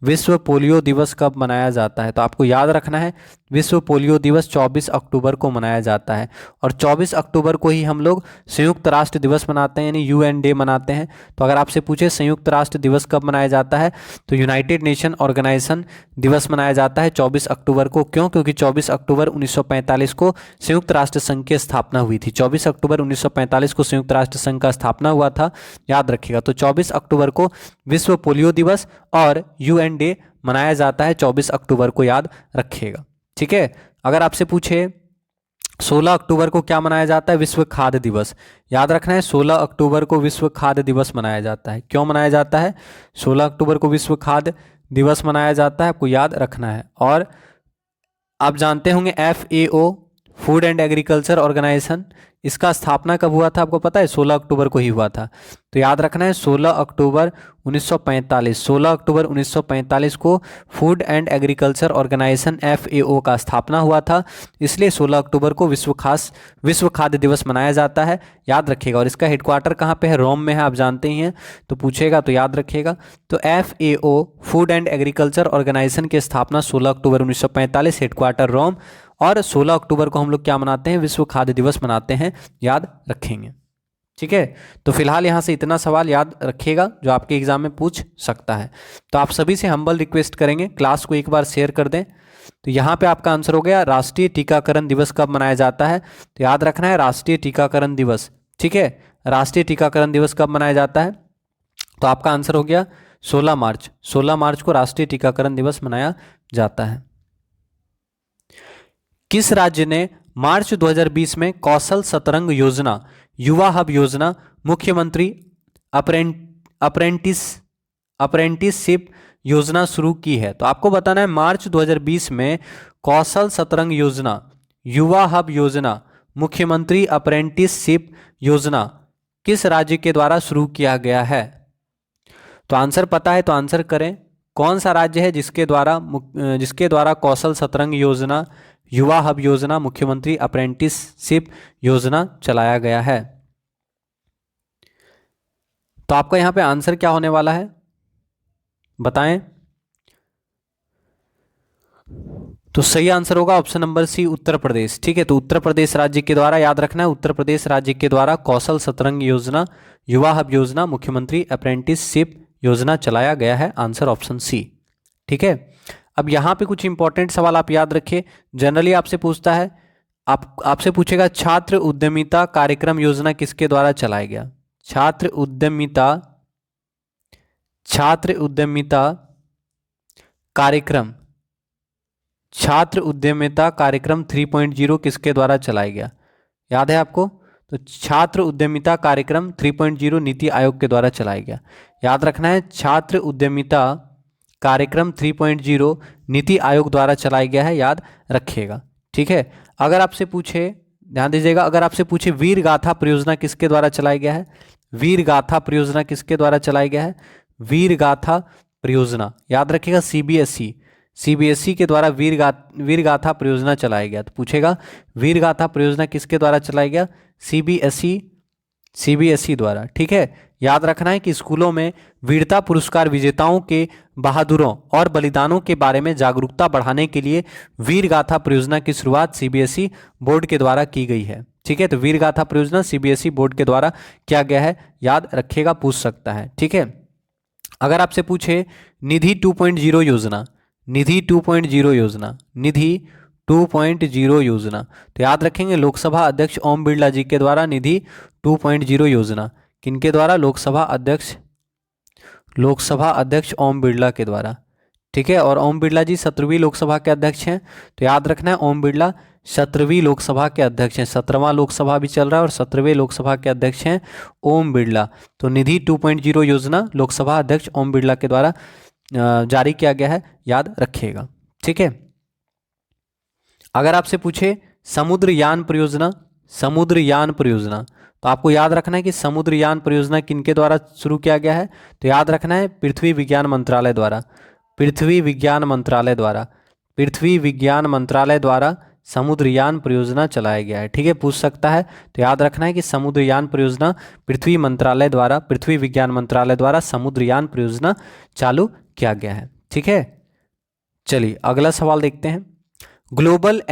विश्व पोलियो दिवस कब मनाया जाता है? तो आपको याद रखना है विश्व पोलियो दिवस 24 अक्टूबर को मनाया जाता है। और 24 अक्टूबर को ही हम लोग संयुक्त राष्ट्र दिवस मनाते हैं, यानी UN डे मनाते हैं। तो अगर आपसे पूछे संयुक्त राष्ट्र दिवस कब मनाया जाता है? तो यूनाइटेड नेशन ऑर्गेनाइजेशन दिवस मनाया जाता है 24 अक्टूबर को। क्यों? क्योंकि 24 अक्टूबर 1945 को संयुक्त राष्ट्र संघ की स्थापना हुई थी। 24 अक्टूबर 1945 को संयुक्त राष्ट्र संघ का स्थापना हुआ था, याद रखिएगा। तो 24 अक्टूबर को विश्व पोलियो दिवस और UN डे मनाया जाता है 24 अक्टूबर को, याद रखिएगा, ठीक है। अगर आपसे पूछे 16 अक्टूबर को क्या मनाया जाता है? विश्व खाद्य दिवस, याद रखना है 16 अक्टूबर को विश्व खाद्य दिवस मनाया जाता है। क्यों मनाया जाता है? 16 अक्टूबर को विश्व खाद्य दिवस मनाया जाता है, आपको याद रखना है। और आप जानते होंगे FAO Food and Agriculture Organisation, इसका स्थापना कब हुआ था आपको पता है? 16 अक्टूबर को ही हुआ था। तो याद रखना है 16 अक्टूबर 1945, 16 अक्टूबर 1945 को Food and Agriculture Organisation FAO का स्थापना हुआ था, इसलिए 16 अक्टूबर को विश्व खाद्य दिवस मनाया जाता है, याद रखिएगा। और इसका हेडक्वार्टर कहाँ पे है? रोम में है, आप जानते ही हैं, तो पूछेगा तो याद रखिएगा। तो FAO Food and Agriculture Organisation की स्थापना 16 अक्टूबर 1945, हेडक्वार्टर रोम, और 16 अक्टूबर को हम लोग क्या मनाते हैं? विश्व खाद्य दिवस मनाते हैं, याद रखेंगे। ठीक है, तो फिलहाल यहाँ से इतना सवाल याद रखिएगा जो आपके एग्जाम में पूछ सकता है। तो आप सभी से हम्बल रिक्वेस्ट करेंगे क्लास को एक बार शेयर कर दें। तो यहाँ पे आपका आंसर हो गया राष्ट्रीय टीकाकरण दिवस कब मनाया जाता है? तो याद रखना है राष्ट्रीय टीकाकरण दिवस। ठीक है, राष्ट्रीय टीकाकरण दिवस कब मनाया जाता है? तो आपका आंसर हो गया 16 मार्च। 16 मार्च को राष्ट्रीय टीकाकरण दिवस मनाया जाता है। किस राज्य ने मार्च 2020 में कौशल सतरंग योजना, युवा हब योजना, मुख्यमंत्री अप्रेंटिसशिप योजना शुरू की है? तो आपको बताना है मार्च 2020 में कौशल सतरंग योजना, युवा हब योजना, मुख्यमंत्री अप्रेंटिसशिप योजना किस राज्य के द्वारा शुरू किया गया है? तो आंसर पता है तो आंसर करें। कौन सा राज्य है जिसके द्वारा कौशल सतरंग योजना, युवा हब योजना, मुख्यमंत्री अप्रेंटिसशिप योजना चलाया गया है? तो आपका यहां पे आंसर क्या होने वाला है बताएं। तो सही आंसर होगा ऑप्शन नंबर सी, उत्तर प्रदेश। ठीक है, तो उत्तर प्रदेश राज्य के द्वारा, याद रखना है, उत्तर प्रदेश राज्य के द्वारा कौशल सतरंग योजना, युवा हब योजना, मुख्यमंत्री अप्रेंटिसशिप योजना चलाया गया है। Answer option C. ठीक है, अब यहाँ पे कुछ इंपॉर्टेंट सवाल आप याद रखिए। जनरली आपसे पूछता है, आपसे पूछेगा छात्र उद्यमिता कार्यक्रम योजना किसके द्वारा चलाया गया? छात्र उद्यमिता कार्यक्रम 3.0 किसके द्वारा चलाया गया? याद है आपको? तो छात्र उद्यमिता कार्यक्रम 3.0 नीति आयोग के द्वारा चलाया गया। याद रखना है छात्र उद्यमिता कार्यक्रम 3.0 नीति आयोग द्वारा चलाया गया है, याद रखिएगा। ठीक है, अगर आपसे पूछे, ध्यान दीजिएगा, अगर आपसे पूछे वीर गाथा परियोजना किसके द्वारा चलाया गया है? वीर गाथा परियोजना किसके द्वारा चलाया गया है? वीर गाथा परियोजना, याद रखिएगा सीबीएसई के द्वारा वीर गाथा परियोजना चलाया गया। तो पूछेगा वीर गाथा परियोजना किसके द्वारा चलाया गया? सीबीएसई द्वारा। ठीक है, याद रखना है कि स्कूलों में वीरता पुरस्कार विजेताओं के बहादुरों और बलिदानों के बारे में जागरूकता बढ़ाने के लिए वीर गाथा परियोजना की शुरुआत सीबीएसई बोर्ड के द्वारा की गई है। ठीक है, तो वीर गाथा परियोजना सीबीएसई बोर्ड के द्वारा किया गया है, याद रखिएगा, पूछ सकता है। ठीक है, अगर आपसे पूछे निधि 2.0 योजना, निधि 2.0 योजना, तो याद रखेंगे लोकसभा अध्यक्ष ओम बिरला जी के द्वारा निधि 2.0 योजना। किनके द्वारा? लोकसभा अध्यक्ष ओम बिरला के द्वारा। ठीक है, और ओम बिरला जी 17वीं लोकसभा के अध्यक्ष हैं, तो याद रखना है ओम बिरला 17वीं लोकसभा के अध्यक्ष हैं। 17वां लोकसभा भी चल रहा है और 17वें लोकसभा के अध्यक्ष हैं ओम बिरला। तो निधि 2.0 योजना लोकसभा अध्यक्ष ओम बिरला के द्वारा जारी किया गया है, याद रखिएगा। ठीक है, अगर आपसे पूछे समुद्रयान परियोजना, तो आपको याद रखना है कि समुद्रयान परियोजना किनके द्वारा शुरू किया गया है? तो याद रखना है पृथ्वी विज्ञान मंत्रालय द्वारा समुद्रयान परियोजना चलाया गया है। ठीक है, पूछ सकता है, तो याद रखना है कि समुद्रयान परियोजना पृथ्वी विज्ञान मंत्रालय द्वारा समुद्रयान परियोजना चालू किया गया है। ठीक है, चलिए अगला सवाल देखते हैं। ग्लोबल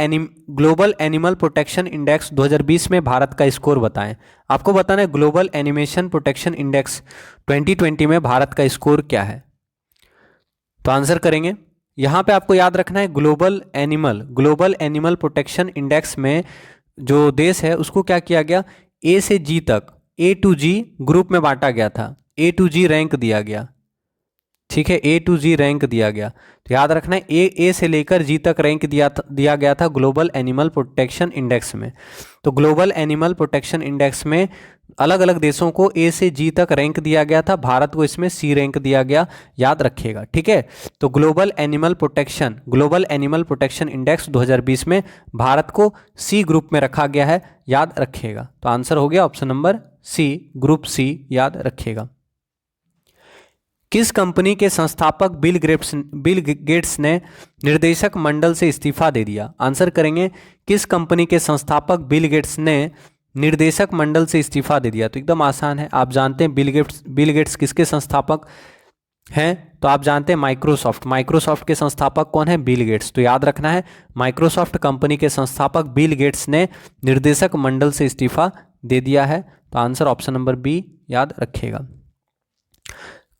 एनिमल प्रोटेक्शन इंडेक्स 2020 में भारत का स्कोर बताएं। आपको बताना है ग्लोबल एनिमेशन प्रोटेक्शन इंडेक्स 2020 में भारत का स्कोर क्या है? तो आंसर करेंगे, यहां पे आपको याद रखना है ग्लोबल एनिमल प्रोटेक्शन इंडेक्स में जो देश है उसको क्या किया गया? ए से जी तक, A to G ग्रुप में बांटा गया था, A to G रैंक दिया गया। ठीक है, ए टू जी रैंक दिया गया। तो याद रखना है ए से लेकर जी तक रैंक दिया गया था ग्लोबल एनिमल प्रोटेक्शन इंडेक्स में। तो ग्लोबल एनिमल प्रोटेक्शन इंडेक्स में अलग अलग देशों को ए से जी तक रैंक दिया गया था, भारत को इसमें सी रैंक दिया गया, याद रखिएगा। ठीक है, तो ग्लोबल एनिमल प्रोटेक्शन इंडेक्स 2020 में भारत को सी ग्रुप में रखा गया है, याद रखिएगा। तो आंसर हो गया option number C, group C, याद रखिएगा। किस कंपनी के संस्थापक बिल गेट्स ने निर्देशक मंडल से इस्तीफा दे दिया? आंसर करेंगे किस कंपनी के संस्थापक बिल गेट्स ने निर्देशक मंडल से इस्तीफा दे दिया? तो एकदम आसान है, आप जानते हैं बिल गेट्स किसके संस्थापक हैं? तो आप जानते हैं माइक्रोसॉफ्ट के संस्थापक कौन है? Bill Gates. तो याद रखना है माइक्रोसॉफ्ट कंपनी के संस्थापक बिल गेट्स ने निर्देशक मंडल से इस्तीफा दे दिया है। तो आंसर ऑप्शन नंबर बी, याद रखिएगा।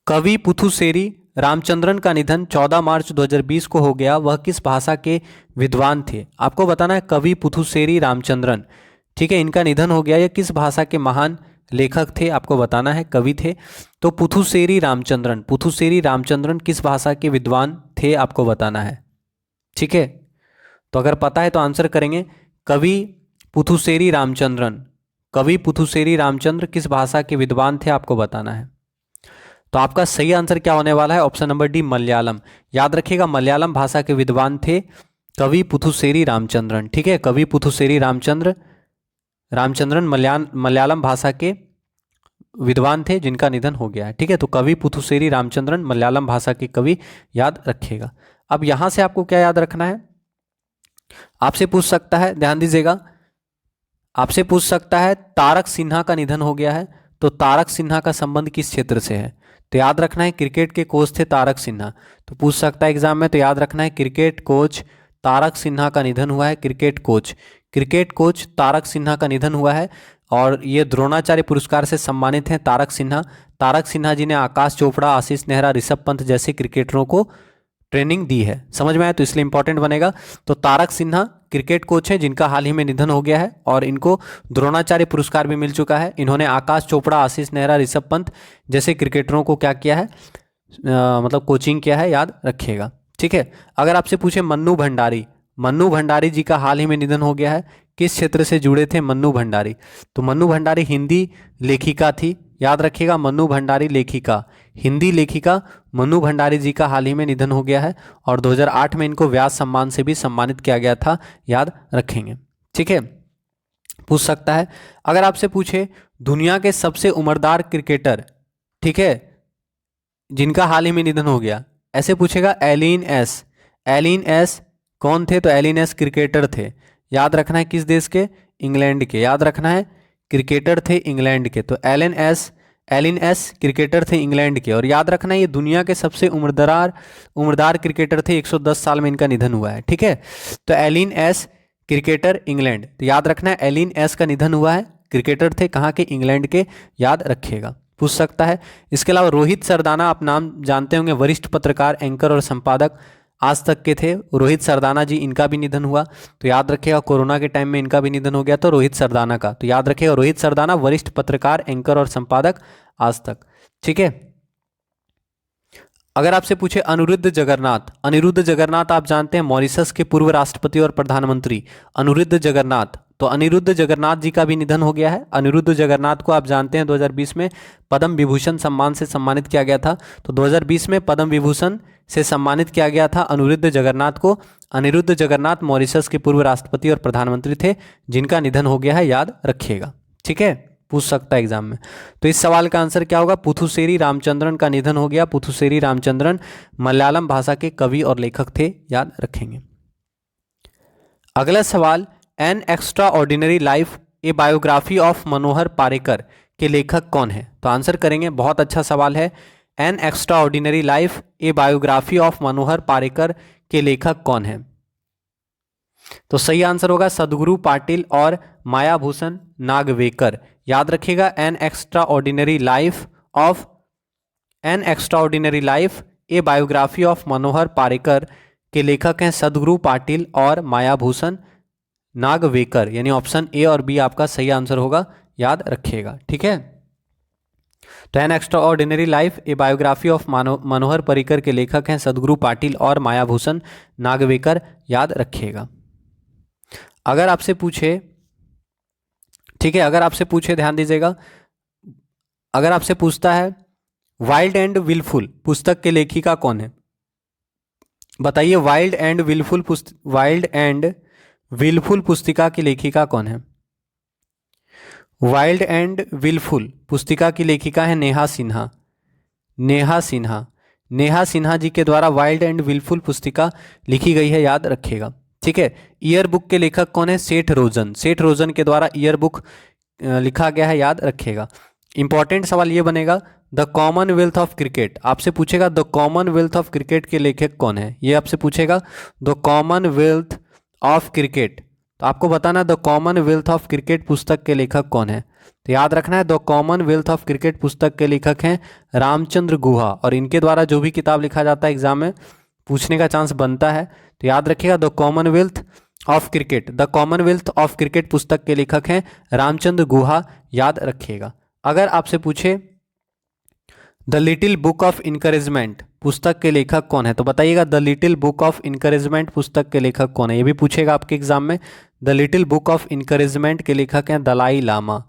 कवि पुथुसेरी रामचंद्रन का निधन 14 मार्च 2020 को हो गया, वह किस भाषा के विद्वान थे? आपको बताना है कवि पुथुसेरी रामचंद्रन, ठीक है, इनका निधन हो गया, यह किस भाषा के महान लेखक थे? आपको बताना है, कवि थे। तो पुथुसेरी रामचंद्रन किस भाषा के विद्वान थे? आपको बताना है, ठीक है। तो अगर पता है तो आंसर करेंगे कवि पुथुसेरी रामचंद्र किस भाषा के विद्वान थे? आपको बताना है। तो आपका सही आंसर क्या होने वाला है? Option number D, Malayalam. याद रखिएगा, मलयालम भाषा के विद्वान थे कवि पुथुसेरी रामचंद्रन। ठीक है, कवि पुथुसेरी रामचंद्रन मलयालम भाषा के विद्वान थे जिनका निधन हो गया है। ठीक है, तो कवि पुथुसेरी रामचंद्रन मलयालम भाषा के कवि, याद रखिएगा। अब यहां से आपको क्या याद रखना है? आपसे पूछ सकता है, ध्यान दीजिएगा, आपसे पूछ सकता है तारक सिन्हा का निधन हो गया है, तो तारक सिन्हा का संबंध किस क्षेत्र से है? तो याद रखना है क्रिकेट के कोच थे तारक सिन्हा, तो पूछ सकता है एग्जाम में। तो याद रखना है क्रिकेट कोच तारक सिन्हा का निधन हुआ है, क्रिकेट कोच तारक सिन्हा का निधन हुआ है। और ये द्रोणाचार्य पुरस्कार से सम्मानित हैं तारक सिन्हा जी ने आकाश चोपड़ा, आशीष नेहरा, ऋषभ पंत जैसे क्रिकेटरों को ट्रेनिंग दी है। समझ में आया? तो इसलिए इंपॉर्टेंट बनेगा। तो तारक सिन्हा क्रिकेट कोच हैं जिनका हाल ही में निधन हो गया है और इनको द्रोणाचार्य पुरस्कार भी मिल चुका है। इन्होंने आकाश चोपड़ा, आशीष नेहरा, ऋषभ पंत जैसे क्रिकेटरों को क्या किया है, मतलब कोचिंग किया है, याद रखिएगा। ठीक है, अगर आपसे पूछे मन्नू भंडारी जी का हाल ही में निधन हो गया है, किस क्षेत्र से जुड़े थे मन्नू भंडारी? तो मन्नू भंडारी हिंदी लेखिका थी, याद रखिएगा, मन्नू भंडारी हिंदी लेखिका मन्नू भंडारी जी का हाल ही में निधन हो गया है और 2008 में इनको व्यास सम्मान से भी सम्मानित किया गया था, याद रखेंगे। ठीक है, पूछ सकता है। अगर आपसे पूछे दुनिया के सबसे उम्रदार क्रिकेटर, ठीक है, जिनका हाल ही में निधन हो गया, ऐसे पूछेगा एलिन एस कौन थे? तो एलिन एस क्रिकेटर थे, याद रखना है, किस देश के? इंग्लैंड के, याद रखना है, क्रिकेटर थे इंग्लैंड के। तो एलिन एस क्रिकेटर थे इंग्लैंड के, और याद रखना ये दुनिया के सबसे उम्रदार क्रिकेटर थे, 110 साल में इनका निधन हुआ है। ठीक है, तो एलिन एस क्रिकेटर इंग्लैंड, तो याद रखना है एलिन एस का निधन हुआ है, क्रिकेटर थे कहाँ के? इंग्लैंड के, याद रखिएगा। पूछ सकता है। इसके अलावा रोहित सरदाना, आप नाम जानते होंगे, वरिष्ठ पत्रकार, एंकर और संपादक आज तक के थे, रोहित सरदाना जी, इनका भी निधन हुआ। तो याद रखिएगा कोरोना के टाइम में इनका भी निधन हो गया, तो रोहित सरदाना का, तो याद रखिएगा रोहित सरदाना, वरिष्ठ पत्रकार, एंकर और संपादक आज तक। ठीक है, अगर आपसे पूछे अनिरुद्ध जगन्नाथ आप जानते हैं मॉरिशस के पूर्व राष्ट्रपति और प्रधानमंत्री अनिरुद्ध जगन्नाथ, तो अनिरुद्ध जगन्नाथ जी का भी निधन हो गया है। अनिरुद्ध जगन्नाथ को आप जानते हैं 2020 में पद्म विभूषण सम्मान से सम्मानित किया गया था, तो 2020 में पद्म विभूषण से सम्मानित किया गया था अनिरुद्ध जगन्नाथ को। अनिरुद्ध जगन्नाथ मॉरिशस के पूर्व राष्ट्रपति और प्रधानमंत्री थे जिनका निधन हो गया है, याद रखिएगा। ठीक है, पूछ सकता है एग्जाम में। तो इस सवाल का आंसर क्या होगा? पुथुसेरी रामचंद्रन का निधन हो गया। पुथुसेरी रामचंद्रन मलयालम भाषा के कवि और लेखक थे, याद रखेंगे। अगला सवाल, an extraordinary life a biography of Manohar Parrikar के लेखक कौन है? तो आंसर करेंगे, बहुत अच्छा सवाल है, an extraordinary life a biography of Manohar Parrikar के लेखक कौन है? तो सही आंसर होगा सदगुरु पाटिल और मायाभूषण नागवेकर, याद रखिएगा। An extraordinary life a biography of Manohar Parrikar के लेखक हैं सदगुरु पाटिल और मायाभूषण नागवेकर, यानी ऑप्शन ए और बी आपका सही आंसर होगा, याद रखिएगा। ठीक है, तो an extraordinary life a biography of Manohar Parrikar के लेखक हैं सदगुरु पाटिल और मायाभूषण नागवेकर, याद रखिएगा। अगर आपसे पूछे, ठीक है, अगर आपसे पूछे, ध्यान दीजिएगा, अगर आपसे पूछता है वाइल्ड एंड विलफुल पुस्तक के लेखिका कौन है, बताइए वाइल्ड एंड विलफुल पुस्तिका की लेखिका कौन है? वाइल्ड एंड विलफुल पुस्तिका की लेखिका है नेहा सिन्हा। नेहा सिन्हा जी के द्वारा वाइल्ड एंड विलफुल पुस्तिका लिखी गई है, याद रखिएगा। ठीक है, ईयर बुक के लेखक कौन है? सेठ रोजन के द्वारा ईयर बुक लिखा गया है, याद रखिएगा। इंपॉर्टेंट सवाल ये बनेगा, द कॉमनवेल्थ ऑफ क्रिकेट, आपसे पूछेगा द कॉमनवेल्थ ऑफ क्रिकेट के लेखक कौन है, ये आपसे पूछेगा द कॉमनवेल्थ ऑफ क्रिकेट, तो आपको बताना द कॉमनवेल्थ ऑफ क्रिकेट पुस्तक के लेखक कौन है। तो याद रखना है द कॉमनवेल्थ ऑफ क्रिकेट पुस्तक के लेखक हैं रामचंद्र गुहा, और इनके द्वारा जो भी किताब लिखा जाता है एग्जाम में पूछने का चांस बनता है, तो याद रखिएगा द कॉमनवेल्थ ऑफ क्रिकेट पुस्तक के लेखक हैं रामचंद्र गुहा, याद रखिएगा। अगर आपसे पूछे the little book of encouragement पुस्तक के लेखक कौन है, तो बताइएगा the little book of encouragement पुस्तक के लेखक कौन है, ये भी पूछेगा आपके एग्जाम में। The little book of encouragement के लेखक हैं दलाई लामा,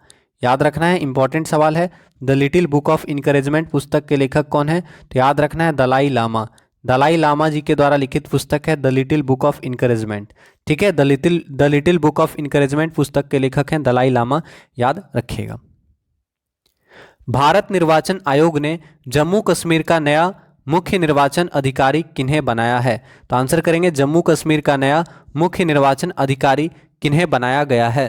याद रखना है, इंपॉर्टेंट सवाल है। The little book of encouragement पुस्तक के लेखक कौन है, तो याद रखना है दलाई लामा जी के द्वारा लिखित पुस्तक है the little book of encouragement. ठीक है, the little book of encouragement पुस्तक के लेखक हैं दलाई लामा, याद रखिएगा। भारत निर्वाचन आयोग ने जम्मू कश्मीर का नया मुख्य निर्वाचन अधिकारी किन्हें बनाया है, तो आंसर करेंगे जम्मू कश्मीर का नया मुख्य निर्वाचन अधिकारी किन्हें बनाया गया है।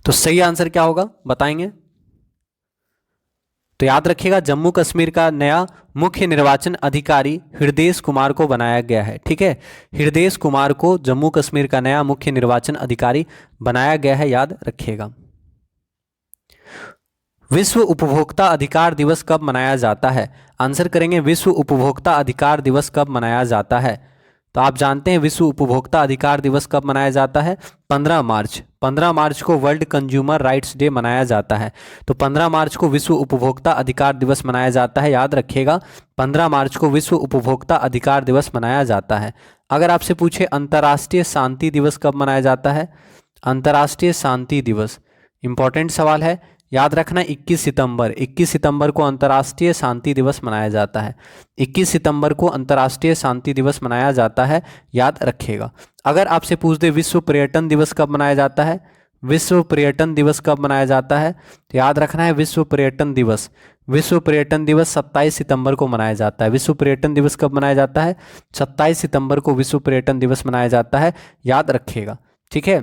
तो सही आंसर क्या होगा बताएंगे, तो याद रखिएगा जम्मू कश्मीर का नया मुख्य निर्वाचन अधिकारी हृदेश कुमार को बनाया गया है। ठीक है, हृदेश कुमार को जम्मू कश्मीर का नया मुख्य निर्वाचन अधिकारी बनाया गया है, याद रखिएगा। विश्व उपभोक्ता अधिकार दिवस कब मनाया जाता है, आंसर करेंगे विश्व उपभोक्ता अधिकार दिवस कब मनाया जाता है। तो आप जानते हैं विश्व उपभोक्ता अधिकार दिवस कब मनाया जाता है, 15 मार्च को वर्ल्ड कंज्यूमर राइट्स डे मनाया जाता है। तो 15 मार्च को विश्व उपभोक्ता अधिकार दिवस मनाया जाता है, याद रखिएगा 15 मार्च को विश्व उपभोक्ता अधिकार दिवस मनाया जाता है। अगर आपसे पूछे अंतर्राष्ट्रीय शांति दिवस कब मनाया जाता है, अंतर्राष्ट्रीय शांति दिवस इंपॉर्टेंट सवाल है, याद रखना 21 सितंबर को अंतर्राष्ट्रीय शांति दिवस मनाया जाता है। 21 सितंबर को अंतर्राष्ट्रीय शांति दिवस मनाया जाता है, याद रखिएगा। अगर आपसे पूछ दे विश्व पर्यटन दिवस कब मनाया जाता है, विश्व पर्यटन दिवस कब मनाया जाता है, तो याद रखना है विश्व पर्यटन दिवस 27 सितंबर को मनाया जाता है। विश्व पर्यटन दिवस कब मनाया जाता है, 27 सितंबर को विश्व पर्यटन दिवस मनाया जाता है, याद रखिएगा। ठीक है,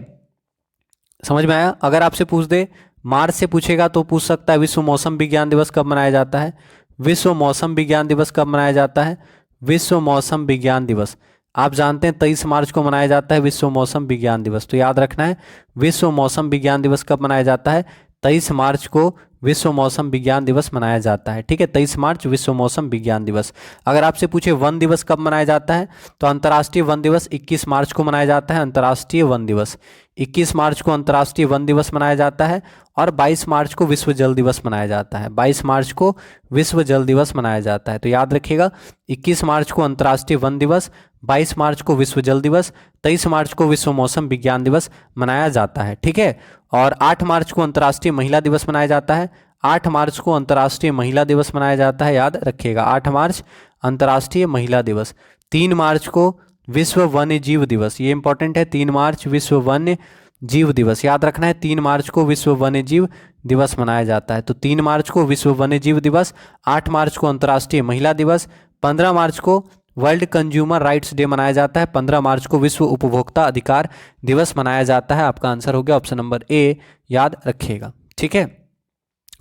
समझ में आया। अगर आपसे पूछ दे मार्च से पूछेगा तो पूछ सकता है विश्व मौसम विज्ञान दिवस कब मनाया जाता है, विश्व मौसम विज्ञान दिवस कब मनाया जाता है, विश्व मौसम विज्ञान दिवस आप जानते हैं 23 मार्च को मनाया जाता है विश्व मौसम विज्ञान दिवस। तो याद रखना है विश्व मौसम विज्ञान दिवस कब मनाया जाता है, 23 मार्च को विश्व मौसम विज्ञान दिवस मनाया जाता है। ठीक है, 23 मार्च विश्व मौसम विज्ञान दिवस। अगर आपसे पूछे वन दिवस कब मनाया जाता है, तो अंतर्राष्ट्रीय वन दिवस 21 मार्च को मनाया जाता है। अंतर्राष्ट्रीय वन दिवस 21 मार्च को अंतर्राष्ट्रीय वन दिवस मनाया जाता है, और 22 मार्च को विश्व जल दिवस मनाया जाता है। 22 मार्च को विश्व जल दिवस मनाया जाता है। तो याद रखिएगा 21 मार्च को अंतर्राष्ट्रीय वन दिवस, 22 मार्च को विश्व जल दिवस, 23 मार्च को विश्व मौसम विज्ञान दिवस मनाया जाता है। ठीक है, और 8 मार्च को अंतर्राष्ट्रीय महिला दिवस मनाया जाता है। 8 मार्च को अंतर्राष्ट्रीय महिला दिवस मनाया जाता है, याद रखिएगा 8 मार्च अंतर्राष्ट्रीय महिला दिवस। 3 मार्च को विश्व वन्य जीव दिवस, ये इंपॉर्टेंट है, 3 मार्च विश्व वन्य जीव दिवस, याद रखना है 3 मार्च को विश्व वन्य जीव दिवस मनाया जाता है। तो 3 मार्च को विश्व वन्य जीव दिवस, 8 मार्च को अंतर्राष्ट्रीय महिला दिवस, 15 मार्च को वर्ल्ड कंज्यूमर राइट्स डे मनाया जाता है, 15 मार्च को विश्व उपभोक्ता अधिकार दिवस मनाया जाता है। आपका आंसर हो गया ऑप्शन नंबर ए, याद रखिएगा। ठीक है,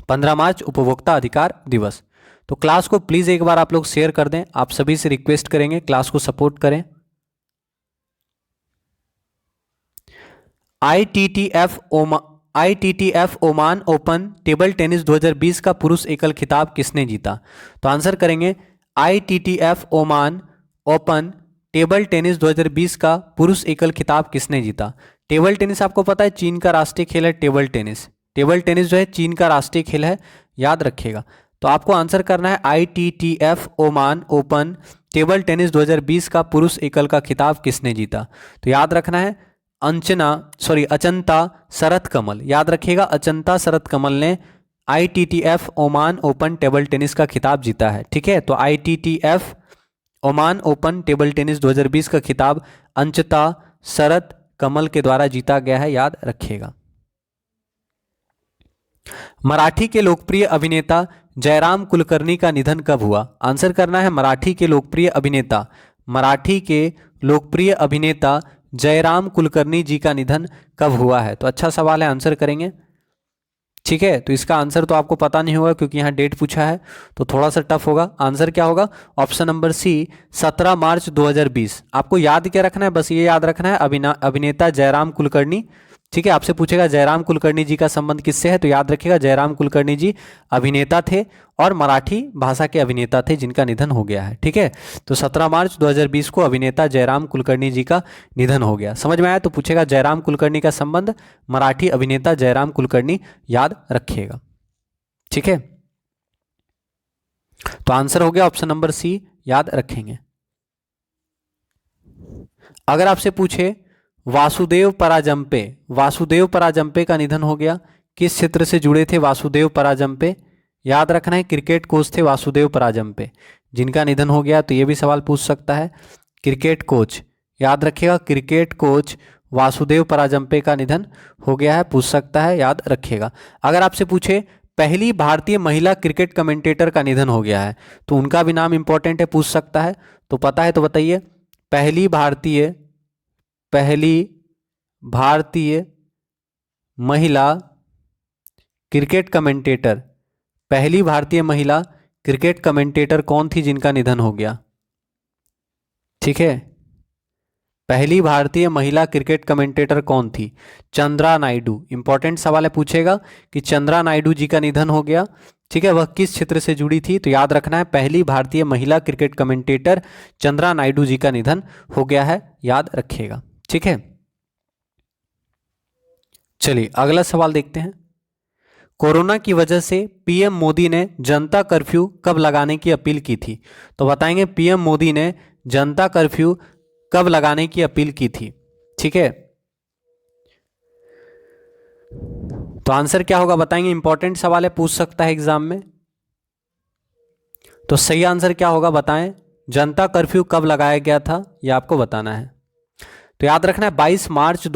15 मार्च उपभोक्ता अधिकार दिवस। तो क्लास को प्लीज़ एक बार आप लोग शेयर कर दें, आप सभी से रिक्वेस्ट करेंगे क्लास को सपोर्ट करें। ITTF Oman open table tennis 2020 का पुरुष एकल खिताब किसने जीता, तो आंसर करेंगे ITTF Oman open table tennis 2020 का पुरुष एकल खिताब किसने जीता। टेबल टेनिस आपको पता है चीन का राष्ट्रीय खेल है टेबल टेनिस। टेबल टेनिस जो है चीन का राष्ट्रीय खेल है, याद रखिएगा। तो आपको आंसर करना है ITTF Oman open table tennis 2020 का पुरुष एकल का खिताब किसने जीता? तो याद रखना है अचंता शरथ कमल, याद रखिएगा अचंता शरथ कमल ने ITTF Oman open table tennis का खिताब जीता है। ठीक है, तो ITTF Oman open table tennis 2020 का खिताब अंचता शरथ कमल के द्वारा जीता गया है, याद रखिएगा। मराठी के लोकप्रिय अभिनेता जयराम कुलकर्णी का निधन कब हुआ? आंसर करना है मराठी के लोकप्रिय अभिनेता जयराम कुलकर्णी जी का निधन कब हुआ है? तो अच्छा सवाल है, आंसर करेंगे। ठीक है, तो इसका आंसर तो आपको पता नहीं होगा क्योंकि यहाँ डेट पूछा है, तो थोड़ा सा टफ होगा। आंसर क्या होगा? ऑप्शन नंबर सी 17 मार्च 2020। आपको याद क्या रखना है? बस ये याद रखना है अभिनेता जयराम कुलकर्णी। ठीक है, आपसे पूछेगा जयराम कुलकर्णी जी का संबंध किससे है, तो याद रखिएगा जयराम कुलकर्णी जी अभिनेता थे और मराठी भाषा के अभिनेता थे जिनका निधन हो गया है। ठीक है, तो 17 मार्च 2020 को अभिनेता जयराम कुलकर्णी जी का निधन हो गया। समझ में आया? तो पूछेगा जयराम कुलकर्णी का संबंध मराठी अभिनेता जयराम कुलकर्णी, याद रखिएगा। ठीक है, तो आंसर हो गया ऑप्शन नंबर सी, याद रखेंगे। अगर आपसे पूछे वासुदेव पराजंपे का निधन हो गया, किस क्षेत्र से जुड़े थे वासुदेव पराजंपे? याद रखना है क्रिकेट कोच थे वासुदेव पराजंपे जिनका निधन हो गया। तो ये भी सवाल पूछ सकता है, क्रिकेट कोच, याद रखिएगा क्रिकेट कोच वासुदेव पराजंपे का निधन हो गया है, पूछ सकता है, याद रखिएगा। अगर आपसे पूछे पहली भारतीय महिला क्रिकेट कमेंटेटर का निधन हो गया है, तो उनका भी नाम इंपॉर्टेंट है, पूछ सकता है। तो पता है तो बताइए। पहली भारतीय महिला क्रिकेट कमेंटेटर कौन थी जिनका निधन हो गया? ठीक है, पहली भारतीय महिला क्रिकेट कमेंटेटर कौन थी? चंद्रा नायडू। इंपॉर्टेंट सवाल है, पूछेगा कि चंद्रा नायडू जी का निधन हो गया। ठीक है, वह किस क्षेत्र से जुड़ी थी? तो याद रखना है पहली भारतीय महिला क्रिकेट कमेंटेटर चंद्रा नायडू जी का निधन हो गया है, याद रखिएगा। ठीक है, चलिए अगला सवाल देखते हैं। कोरोना की वजह से पीएम मोदी ने जनता कर्फ्यू कब लगाने की अपील की थी? तो बताएंगे पीएम मोदी ने जनता कर्फ्यू कब लगाने की अपील की थी। ठीक है, तो आंसर क्या होगा बताएंगे। इंपॉर्टेंट सवाल है, पूछ सकता है एग्जाम में। तो सही आंसर क्या होगा बताएं। जनता कर्फ्यू कब लगाया गया था, यह आपको बताना है। तो याद रखना है 22 मार्च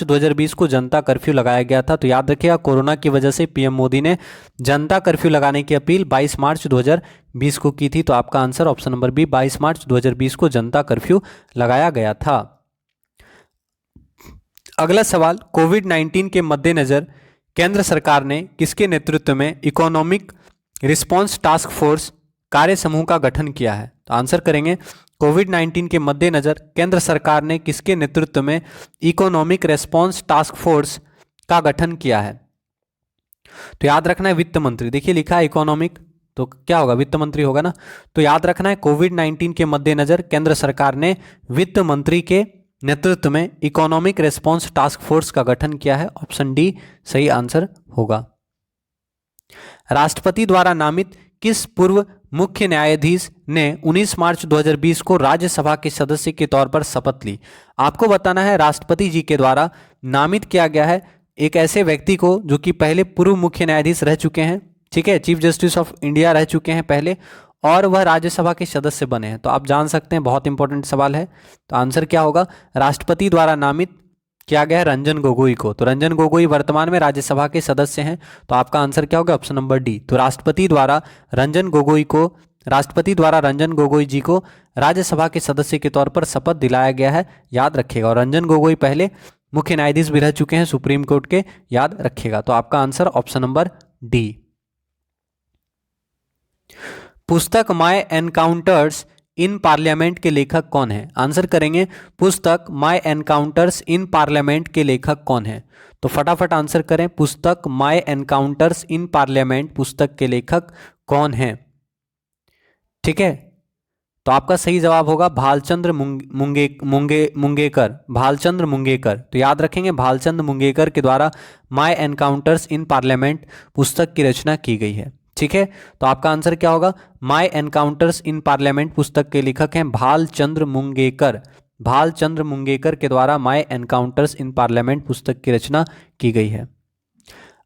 2020 को जनता कर्फ्यू लगाया गया था। तो याद रखिएगा कोरोना की वजह से पीएम मोदी ने जनता कर्फ्यू लगाने की अपील 22 मार्च 2020 को की थी। तो आपका आंसर ऑप्शन नंबर बी 22 मार्च 2020 को जनता कर्फ्यू लगाया गया था। अगला सवाल, कोविड-19 के मद्देनजर केंद्र सरकार ने किसके नेतृत्व में इकोनॉमिक रिस्पांस टास्क फोर्स कार्य समूह का गठन किया है? तो आंसर करेंगे कोविड-19 के मद्देनजर केंद्र सरकार ने किसके नेतृत्व में इकोनॉमिक रिस्पांस टास्क फोर्स का गठन किया है? तो याद रखना है वित्त मंत्री। देखिए लिखा है इकोनॉमिक, तो क्या होगा? वित्त मंत्री होगा ना। तो याद रखना है कोविड-19 के मद्देनजर केंद्र सरकार ने वित्त मंत्री के नेतृत्व में इकोनॉमिक रिस्पांस टास्क फोर्स का गठन किया है। ऑप्शन डी सही आंसर होगा। राष्ट्रपति द्वारा नामित किस पूर्व मुख्य न्यायाधीश ने 19 मार्च 2020 को राज्यसभा के सदस्य के तौर पर शपथ ली? आपको बताना है राष्ट्रपति जी के द्वारा नामित किया गया है एक ऐसे व्यक्ति को जो कि पहले पूर्व मुख्य न्यायाधीश रह चुके हैं। ठीक है, चीफ जस्टिस ऑफ इंडिया रह चुके हैं पहले, और वह राज्यसभा के सदस्य बने हैं। तो आप जान सकते हैं, बहुत इंपॉर्टेंट सवाल है। तो आंसर क्या होगा? राष्ट्रपति द्वारा नामित किया गया है रंजन गोगोई को। तो रंजन गोगोई वर्तमान में राज्यसभा के सदस्य हैं। तो आपका आंसर क्या होगा? Option number D. तो राष्ट्रपति द्वारा रंजन गोगोई जी को राज्यसभा के सदस्य के तौर पर शपथ दिलाया गया है, याद रखिएगा। और रंजन गोगोई पहले मुख्य न्यायाधीश भी रह चुके हैं सुप्रीम कोर्ट के, याद रखिएगा। तो आपका आंसर ऑप्शन नंबर डी। पुस्तक माय एनकाउंटर्स इन पार्लियामेंट के लेखक कौन है? आंसर करेंगे पुस्तक माय एनकाउंटर्स इन पार्लियामेंट के लेखक कौन है? तो फटाफट आंसर करें। पुस्तक माय एनकाउंटर्स इन पार्लियामेंट पुस्तक के लेखक कौन है? ठीक है, तो आपका सही जवाब होगा भालचंद्र मुंगेकर, भालचंद्र मुंगेकर। तो याद रखेंगे भालचंद्र मुंगेकर के द्वारा माय एनकाउंटर्स इन पार्लियामेंट पुस्तक की रचना की गई है। ठीक है, तो आपका आंसर क्या होगा? माय एनकाउंटर्स इन पार्लियामेंट पुस्तक के लेखक हैं भालचंद्र मुंगेकर। भालचंद्र मुंगेकर के द्वारा माय एनकाउंटर्स इन पार्लियामेंट पुस्तक की रचना की गई है।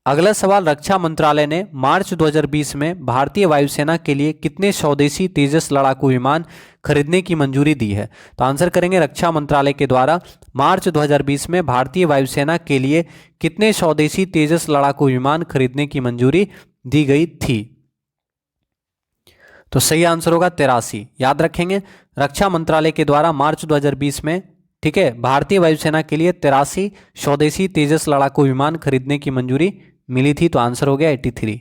अगला सवाल, रक्षा मंत्रालय ने मार्च 2020 में भारतीय वायुसेना के लिए कितने स्वदेशी तेजस लड़ाकू विमान खरीदने की मंजूरी दी है? तो आंसर करेंगे रक्षा मंत्रालय के द्वारा मार्च 2020 में भारतीय वायुसेना के लिए कितने स्वदेशी तेजस लड़ाकू विमान खरीदने की मंजूरी दी गई थी? तो सही आंसर होगा 83। याद रखेंगे रक्षा मंत्रालय के द्वारा मार्च 2020 में, ठीक है, भारतीय वायुसेना के लिए 83 स्वदेशी तेजस लड़ाकू विमान खरीदने की मंजूरी मिली थी। तो आंसर हो गया 83।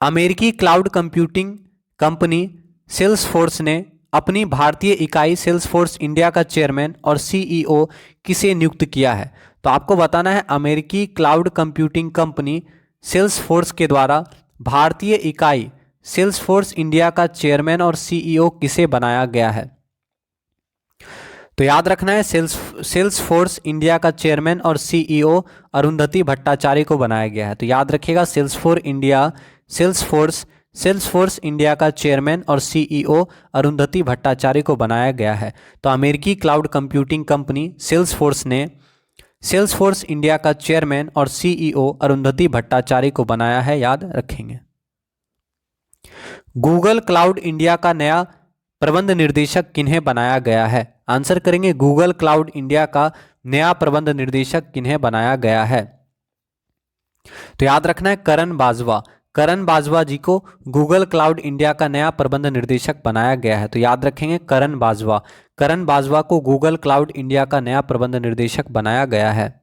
अमेरिकी क्लाउड कंप्यूटिंग कंपनी सेल्सफोर्स ने अपनी भारतीय इकाई सेल्सफोर्स इंडिया का चेयरमैन और सीईओ किसे नियुक्त किया है? तो आपको बताना है अमेरिकी क्लाउड कंप्यूटिंग कंपनी सेल्सफोर्स के द्वारा भारतीय इकाई सेल्सफोर्स इंडिया का चेयरमैन और सीईओ किसे बनाया गया है? तो याद रखना है सेल्सफोर्स इंडिया का चेयरमैन और सीईओ अरुंधति भट्टाचार्य को बनाया गया है। तो याद रखिएगा सेल्सफोर्स इंडिया का चेयरमैन और सीईओ अरुंधति भट्टाचार्य को बनाया गया है। तो अमेरिकी क्लाउड कंप्यूटिंग कंपनी सेल्सफोर्स ने सेल्सफोर्स इंडिया का चेयरमैन और सीईओ अरुंधति भट्टाचार्य को बनाया है, याद रखेंगे। गूगल क्लाउड इंडिया का नया प्रबंध निर्देशक किन्हें बनाया गया है? आंसर करेंगे गूगल क्लाउड इंडिया का नया प्रबंध निर्देशक किन्हें बनाया गया है? तो याद रखना है करण बाजवा। करण बाजवा जी को गूगल क्लाउड इंडिया का नया प्रबंध निर्देशक बनाया गया है। तो याद रखेंगे करण बाजवा को गूगल क्लाउड इंडिया का नया प्रबंध निर्देशक बनाया गया है।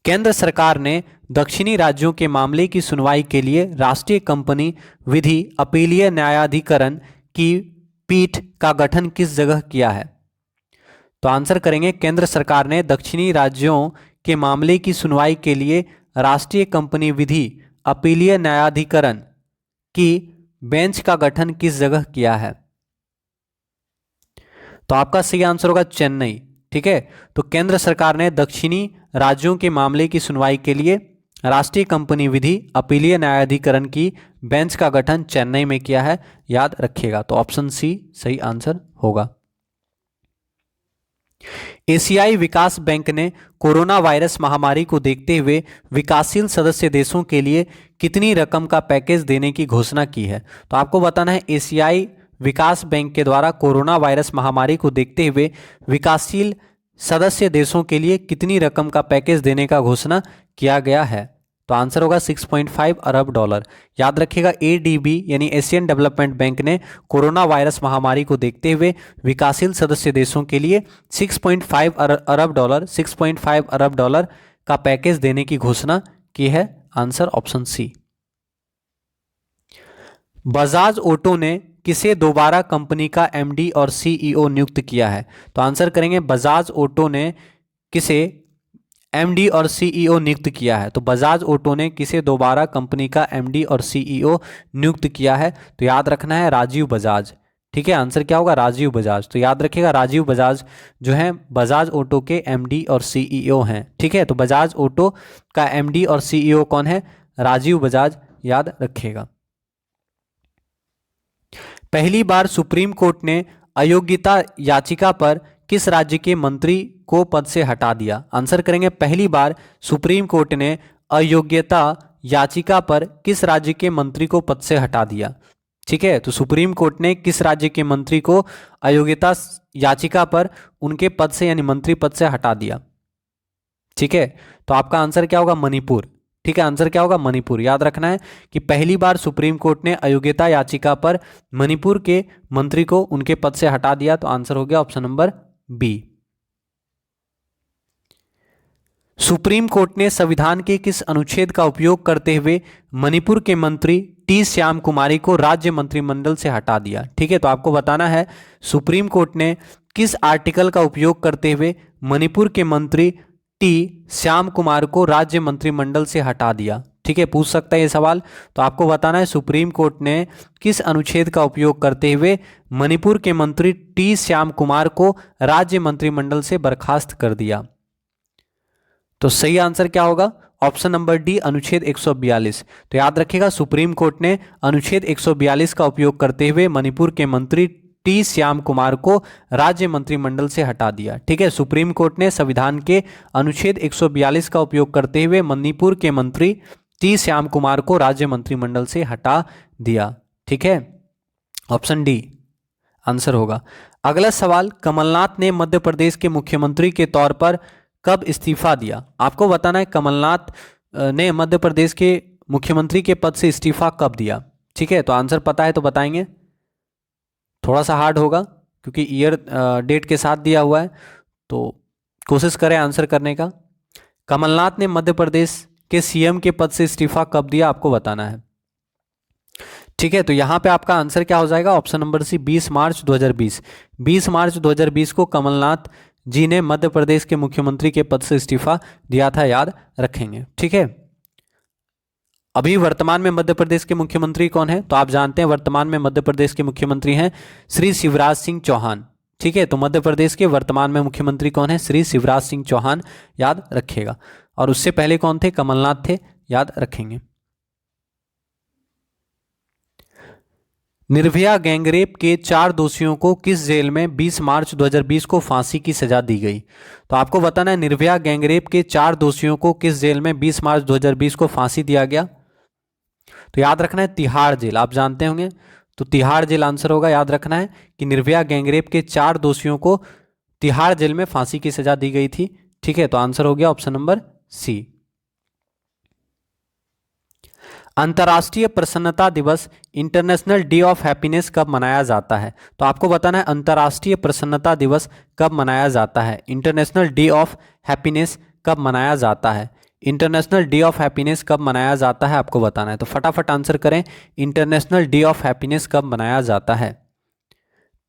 केंद्र सरकार ने दक्षिणी राज्यों के मामले की सुनवाई के लिए राष्ट्रीय कंपनी विधि अपीलीय न्यायाधिकरण की पीठ का गठन किस जगह किया है? तो आंसर करेंगे केंद्र सरकार ने दक्षिणी राज्यों के मामले की सुनवाई के लिए राष्ट्रीय कंपनी विधि अपीलीय न्यायाधिकरण की बेंच का गठन किस जगह किया है? तो आपका सही आंसर होगा चेन्नई। ठीक है, तो केंद्र सरकार ने दक्षिणी राज्यों के मामले की सुनवाई के लिए राष्ट्रीय कंपनी विधि अपीलीय न्यायाधिकरण की बेंच का गठन चेन्नई में किया है, याद रखिएगा। तो ऑप्शन सी सही आंसर होगा। एशियाई विकास बैंक ने कोरोना वायरस महामारी को देखते हुए विकासशील सदस्य देशों के लिए कितनी रकम का पैकेज देने की घोषणा की है? तो आपको बताना है एशियाई विकास बैंक के द्वारा कोरोना वायरस महामारी को देखते हुए विकासशील सदस्य देशों के लिए कितनी रकम का पैकेज देने का घोषणा किया गया है? तो आंसर होगा 6.5 अरब डॉलर। याद रखिएगा एडीबी यानी एशियन डेवलपमेंट बैंक ने कोरोना वायरस महामारी को देखते हुए विकासशील सदस्य देशों के लिए 6.5 अरब डॉलर का पैकेज देने की घोषणा की है। Answer option C. Bajaj Auto ने किसे दोबारा कंपनी का एमडी और सीईओ नियुक्त किया है? तो आंसर करेंगे बजाज ऑटो ने किसे एमडी और सीईओ नियुक्त किया है? तो बजाज ऑटो ने किसे दोबारा कंपनी का एमडी और सीईओ नियुक्त किया है? तो याद रखना है राजीव बजाज। ठीक है, आंसर क्या होगा? राजीव बजाज। तो याद रखिएगा राजीव बजाज जो है बजाज ऑटो के एमडी और सीईओ हैं। ठीक है, तो बजाज ऑटो का एमडी और सीईओ कौन है? राजीव बजाज, याद रखिएगा। पहली बार सुप्रीम कोर्ट ने अयोग्यता याचिका पर किस राज्य के मंत्री को पद से हटा दिया? आंसर करेंगे पहली बार सुप्रीम कोर्ट ने अयोग्यता याचिका पर किस राज्य के मंत्री को पद से हटा दिया? ठीक है, तो सुप्रीम कोर्ट ने किस राज्य के मंत्री को अयोग्यता याचिका पर उनके पद से यानी मंत्री पद से हटा दिया? ठीक है, तो आपका आंसर क्या होगा? मणिपुर। ठीक है, आंसर क्या होगा? मणिपुर। याद रखना है कि पहली बार सुप्रीम कोर्ट ने अयोग्यता याचिका पर मणिपुर के मंत्री को उनके पद से हटा दिया। तो आंसर हो गया option number B. Supreme Court ने संविधान के किस अनुच्छेद का उपयोग करते हुए मणिपुर के मंत्री टी श्याम कुमारी को राज्य मंत्रिमंडल से हटा दिया? ठीक है, तो आपको बताना है सुप्रीम कोर्ट ने किस आर्टिकल का उपयोग करते हुए मणिपुर के मंत्री टी श्याम कुमार को राज्य मंत्रिमंडल से हटा दिया। ठीक ठीक है, पूछ सकता है ये सवाल। तो आपको बताना है सुप्रीम कोर्ट ने किस अनुच्छेद का उपयोग करते हुए मणिपुर के मंत्री टी श्याम कुमार को राज्य मंत्रिमंडल से बर्खास्त कर दिया। तो सही आंसर क्या होगा? ऑप्शन नंबर डी, अनुच्छेद 142। तो याद रखिएगा, सुप्रीम कोर्ट ने अनुच्छेद 142 का उपयोग करते हुए मणिपुर के मंत्री टी श्याम कुमार को राज्य मंत्रिमंडल से हटा दिया। ठीक है, सुप्रीम कोर्ट ने संविधान के अनुच्छेद 142 का उपयोग करते हुए मणिपुर के मंत्री टी श्याम कुमार को राज्य मंत्रिमंडल से हटा दिया। ठीक है, ऑप्शन डी आंसर होगा। अगला सवाल, कमलनाथ ने मध्य प्रदेश के मुख्यमंत्री के तौर पर कब इस्तीफा दिया? आपको बताना है कमलनाथ ने मध्य प्रदेश के मुख्यमंत्री के पद से इस्तीफा कब दिया। ठीक है, तो आंसर पता है तो बताएंगे। थोड़ा सा हार्ड होगा क्योंकि ईयर डेट के साथ दिया हुआ है, तो कोशिश करें आंसर करने का। कमलनाथ ने मध्य प्रदेश के सीएम के पद से इस्तीफा कब दिया, आपको बताना है। ठीक है, तो यहां पे आपका आंसर क्या हो जाएगा? ऑप्शन नंबर सी, 20 मार्च 2020। 20 मार्च 2020 को कमलनाथ जी ने मध्य प्रदेश के मुख्यमंत्री के पद से इस्तीफा दिया था, याद रखेंगे। ठीक है, अभी वर्तमान में मध्य प्रदेश के मुख्यमंत्री कौन है? तो आप जानते हैं वर्तमान में मध्य प्रदेश के मुख्यमंत्री हैं श्री शिवराज सिंह चौहान। ठीक है, तो मध्य प्रदेश के वर्तमान में मुख्यमंत्री कौन है? श्री शिवराज सिंह चौहान, याद रखिएगा। और उससे पहले कौन थे? कमलनाथ थे, याद रखेंगे। निर्भया गैंगरेप के 4 दोषियों को किस जेल में 20 मार्च 2020 को फांसी की सजा दी गई? तो आपको बताना है निर्भया गैंगरेप के 4 दोषियों को किस जेल में 20 मार्च 2020 को फांसी दिया गया? तो याद रखना है तिहाड़ जेल, आप जानते होंगे, तो तिहाड़ जेल आंसर होगा। याद रखना है कि निर्भया गैंगरेप के 4 दोषियों को तिहाड़ जेल में फांसी की सजा दी गई थी। ठीक है, तो आंसर हो गया ऑप्शन नंबर सी। अंतर्राष्ट्रीय प्रसन्नता दिवस, इंटरनेशनल डे ऑफ हैप्पीनेस कब मनाया जाता है? तो आपको बताना है अंतर्राष्ट्रीय प्रसन्नता दिवस कब मनाया जाता है, इंटरनेशनल डे ऑफ हैप्पीनेस कब मनाया जाता है, इंटरनेशनल डे ऑफ हैप्पीनेस कब मनाया जाता है, आपको बताना है। तो फटाफट आंसर करें, इंटरनेशनल डे ऑफ हैप्पीनेस कब मनाया जाता है।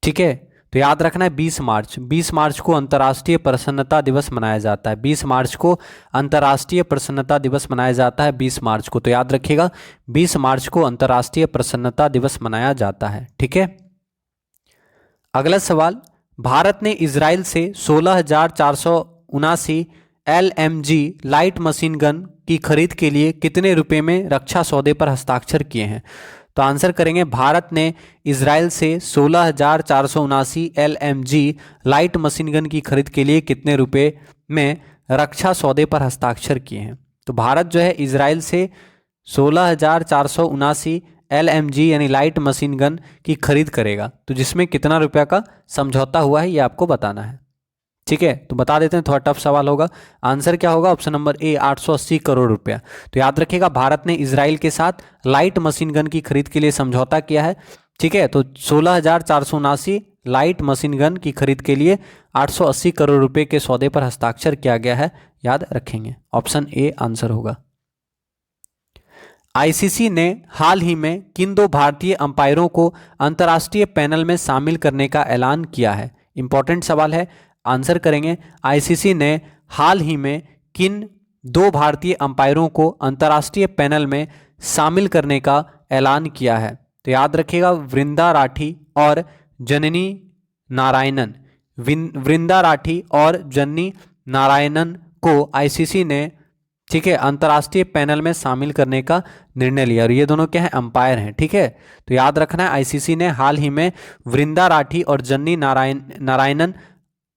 ठीक है, तो याद रखना है 20 मार्च, 20 मार्च को अंतर्राष्ट्रीय प्रसन्नता दिवस मनाया जाता है। 20 मार्च को अंतर्राष्ट्रीय प्रसन्नता दिवस मनाया जाता है, 20 मार्च को। तो याद रखिएगा 20 मार्च को अंतर्राष्ट्रीय प्रसन्नता दिवस मनाया जाता है। ठीक है, अगला सवाल, भारत ने इजराइल से 16,479 LMG लाइट मशीन गन की खरीद के लिए कितने रुपए में रक्षा सौदे पर हस्ताक्षर किए हैं? तो आंसर करेंगे, भारत ने इजराइल से 16,479 LMG लाइट मशीन गन की खरीद के लिए कितने रुपए में रक्षा सौदे पर हस्ताक्षर किए हैं? तो भारत जो है इजराइल से 16,479 LMG यानी लाइट मशीन गन की खरीद करेगा, तो जिसमें कितना रुपया का समझौता हुआ है ये आपको बताना है। ठीक है, तो बता देते हैं, थोड़ा टफ सवाल होगा। आंसर क्या होगा? ऑप्शन नंबर ए, 880 करोड़ रुपया। तो याद रखिएगा भारत ने इजराइल के साथ लाइट मशीन गन की खरीद के लिए समझौता किया है। ठीक है, तो 16,479 लाइट मशीन गन की खरीद के लिए 880 करोड़ रुपए के सौदे पर हस्ताक्षर किया गया है, याद रखेंगे। ऑप्शन ए आंसर होगा। आईसीसी ने हाल ही में किन 2 भारतीय अंपायरों को अंतर्राष्ट्रीय पैनल में शामिल करने का ऐलान किया है? इंपॉर्टेंट सवाल है, आंसर करेंगे। आईसीसी ने हाल ही में किन 2 भारतीय अंपायरों को अंतर्राष्ट्रीय पैनल में शामिल करने का ऐलान किया है? तो याद रखिएगा वृंदा राठी और जननी नारायणन। वृंदा राठी और जननी नारायणन को आईसीसी ने, ठीक है, अंतर्राष्ट्रीय पैनल में शामिल करने का निर्णय लिया, और ये दोनों क्या है? अंपायर हैं। ठीक है, तो याद रखना है आईसीसी ने हाल ही में वृंदा राठी और जननी नारायणन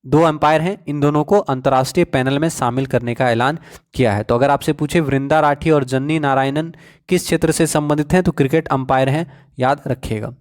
2 अंपायर हैं, इन दोनों को अंतर्राष्ट्रीय पैनल में शामिल करने का ऐलान किया है। तो अगर आपसे पूछे वृंदा राठी और जननी नारायणन किस क्षेत्र से संबंधित हैं, तो क्रिकेट अंपायर हैं, याद रखिएगा।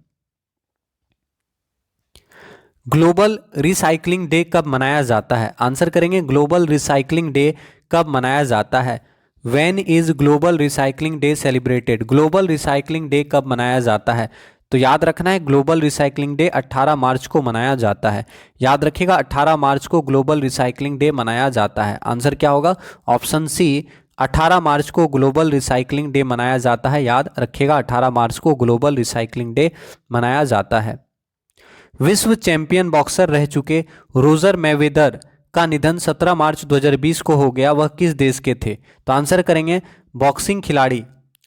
ग्लोबल रिसाइकलिंग डे कब मनाया जाता है? आंसर करेंगे ग्लोबल रिसाइकलिंग डे कब मनाया जाता है? When is global recycling day celebrated? Global recycling day कब मनाया जाता है? तो याद रखना है ग्लोबल रिसाइकलिंग डे 18 मार्च को मनाया जाता है। याद रखिएगा 18 मार्च को ग्लोबल रिसाइकलिंग डे मनाया जाता है। आंसर क्या होगा? ऑप्शन सी, 18 मार्च को ग्लोबल रिसाइकलिंग डे मनाया जाता है। याद रखिएगा 18 मार्च को ग्लोबल रिसाइकलिंग डे मनाया जाता है। विश्व चैंपियन बॉक्सर रह चुके रोजर मैवेदर का निधन 17 मार्च 2020 को हो गया, वह किस देश के थे? तो आंसर करेंगे बॉक्सिंग खिलाड़ी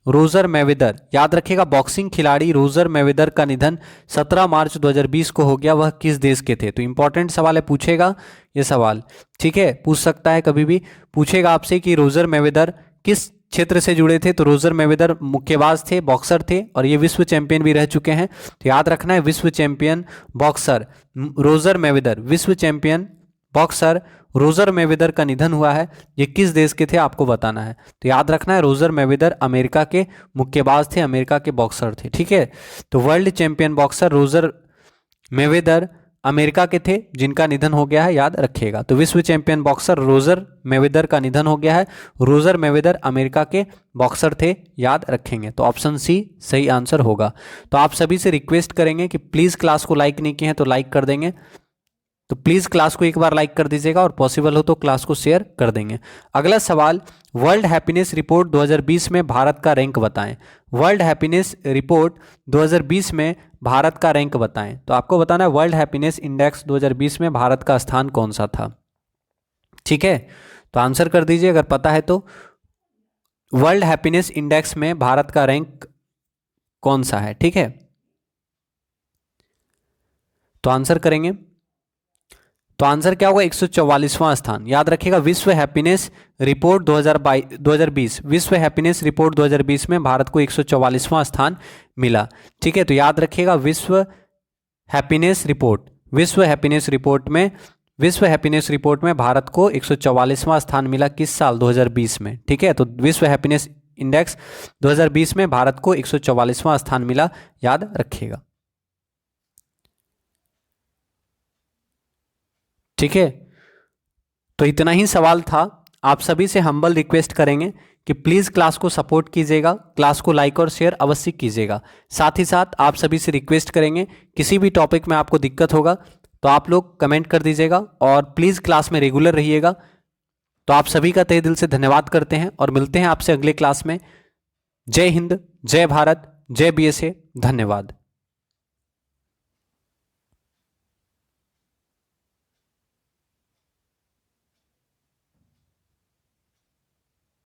रोजर मैवेदर, याद रखिएगा बॉक्सिंग खिलाड़ी रोजर मैवेदर का निधन 17 मार्च 2020 को हो गया, वह किस देश के थे? तो इंपॉर्टेंट सवाल है, पूछेगा ये सवाल, ठीक है, पूछ सकता है कभी भी, पूछेगा आपसे कि रोजर मैवेदर किस क्षेत्र से जुड़े थे। तो रोजर मैवेदर मुक्केबाज थे, बॉक्सर थे, और ये विश्व चैंपियन भी रह चुके हैं। तो याद रखना है विश्व चैंपियन बॉक्सर रोजर मैवेदर, विश्व चैंपियन बॉक्सर रोजर मैवेदर का निधन हुआ है, ये किस देश के थे आपको बताना है। तो याद रखना है रोजर मैवेदर अमेरिका के मुक्केबाज थे, अमेरिका के बॉक्सर थे, ठीक है। तो world champion boxer Roger Mayweather America के थे, जिनका निधन हो गया है, याद रखिएगा। तो विश्व चैंपियन बॉक्सर रोजर मैवेदर का निधन हो गया है, रोजर मैवेदर अमेरिका के बॉक्सर थे, याद रखेंगे। तो ऑप्शन सी सही आंसर होगा। तो आप सभी से रिक्वेस्ट करेंगे कि प्लीज क्लास को लाइक नहीं किए हैं तो लाइक कर देंगे, तो प्लीज क्लास को एक बार लाइक कर दीजिएगा, और पॉसिबल हो तो क्लास को शेयर कर देंगे। अगला सवाल, वर्ल्ड हैप्पीनेस रिपोर्ट 2020 में भारत का रैंक बताएं। वर्ल्ड हैप्पीनेस रिपोर्ट 2020 में भारत का रैंक बताएं। तो आपको बताना है वर्ल्ड हैप्पीनेस इंडेक्स 2020 में भारत का स्थान कौन सा था, ठीक है। तो आंसर कर दीजिए अगर पता है तो। वर्ल्ड हैप्पीनेस इंडेक्स में भारत का रैंक कौन सा है, ठीक है। तो आंसर करेंगे, तो आंसर क्या होगा, 144वां स्थान। याद रखिएगा विश्व हैप्पीनेस रिपोर्ट 2020, विश्व हैप्पीनेस रिपोर्ट 2020 में भारत को 144वां स्थान मिला, ठीक है। तो याद रखिएगा विश्व हैप्पीनेस रिपोर्ट, विश्व हैप्पीनेस रिपोर्ट में भारत को 144वां स्थान मिला, किस साल, 2020 में, ठीक है। तो विश्व हैप्पीनेस इंडेक्स 2020 में भारत को 144वां स्थान मिला, याद रखिएगा, ठीक है। तो इतना ही सवाल था। आप सभी से हम्बल रिक्वेस्ट करेंगे कि प्लीज़ क्लास को सपोर्ट कीजिएगा, क्लास को लाइक और शेयर अवश्य कीजिएगा। साथ ही साथ आप सभी से रिक्वेस्ट करेंगे किसी भी टॉपिक में आपको दिक्कत होगा तो आप लोग कमेंट कर दीजिएगा, और प्लीज़ क्लास में रेगुलर रहिएगा। तो आप सभी का तहे दिल से धन्यवाद करते हैं, और मिलते हैं आपसे अगले क्लास में। जय हिंद, जय भारत, जय BSA, धन्यवाद।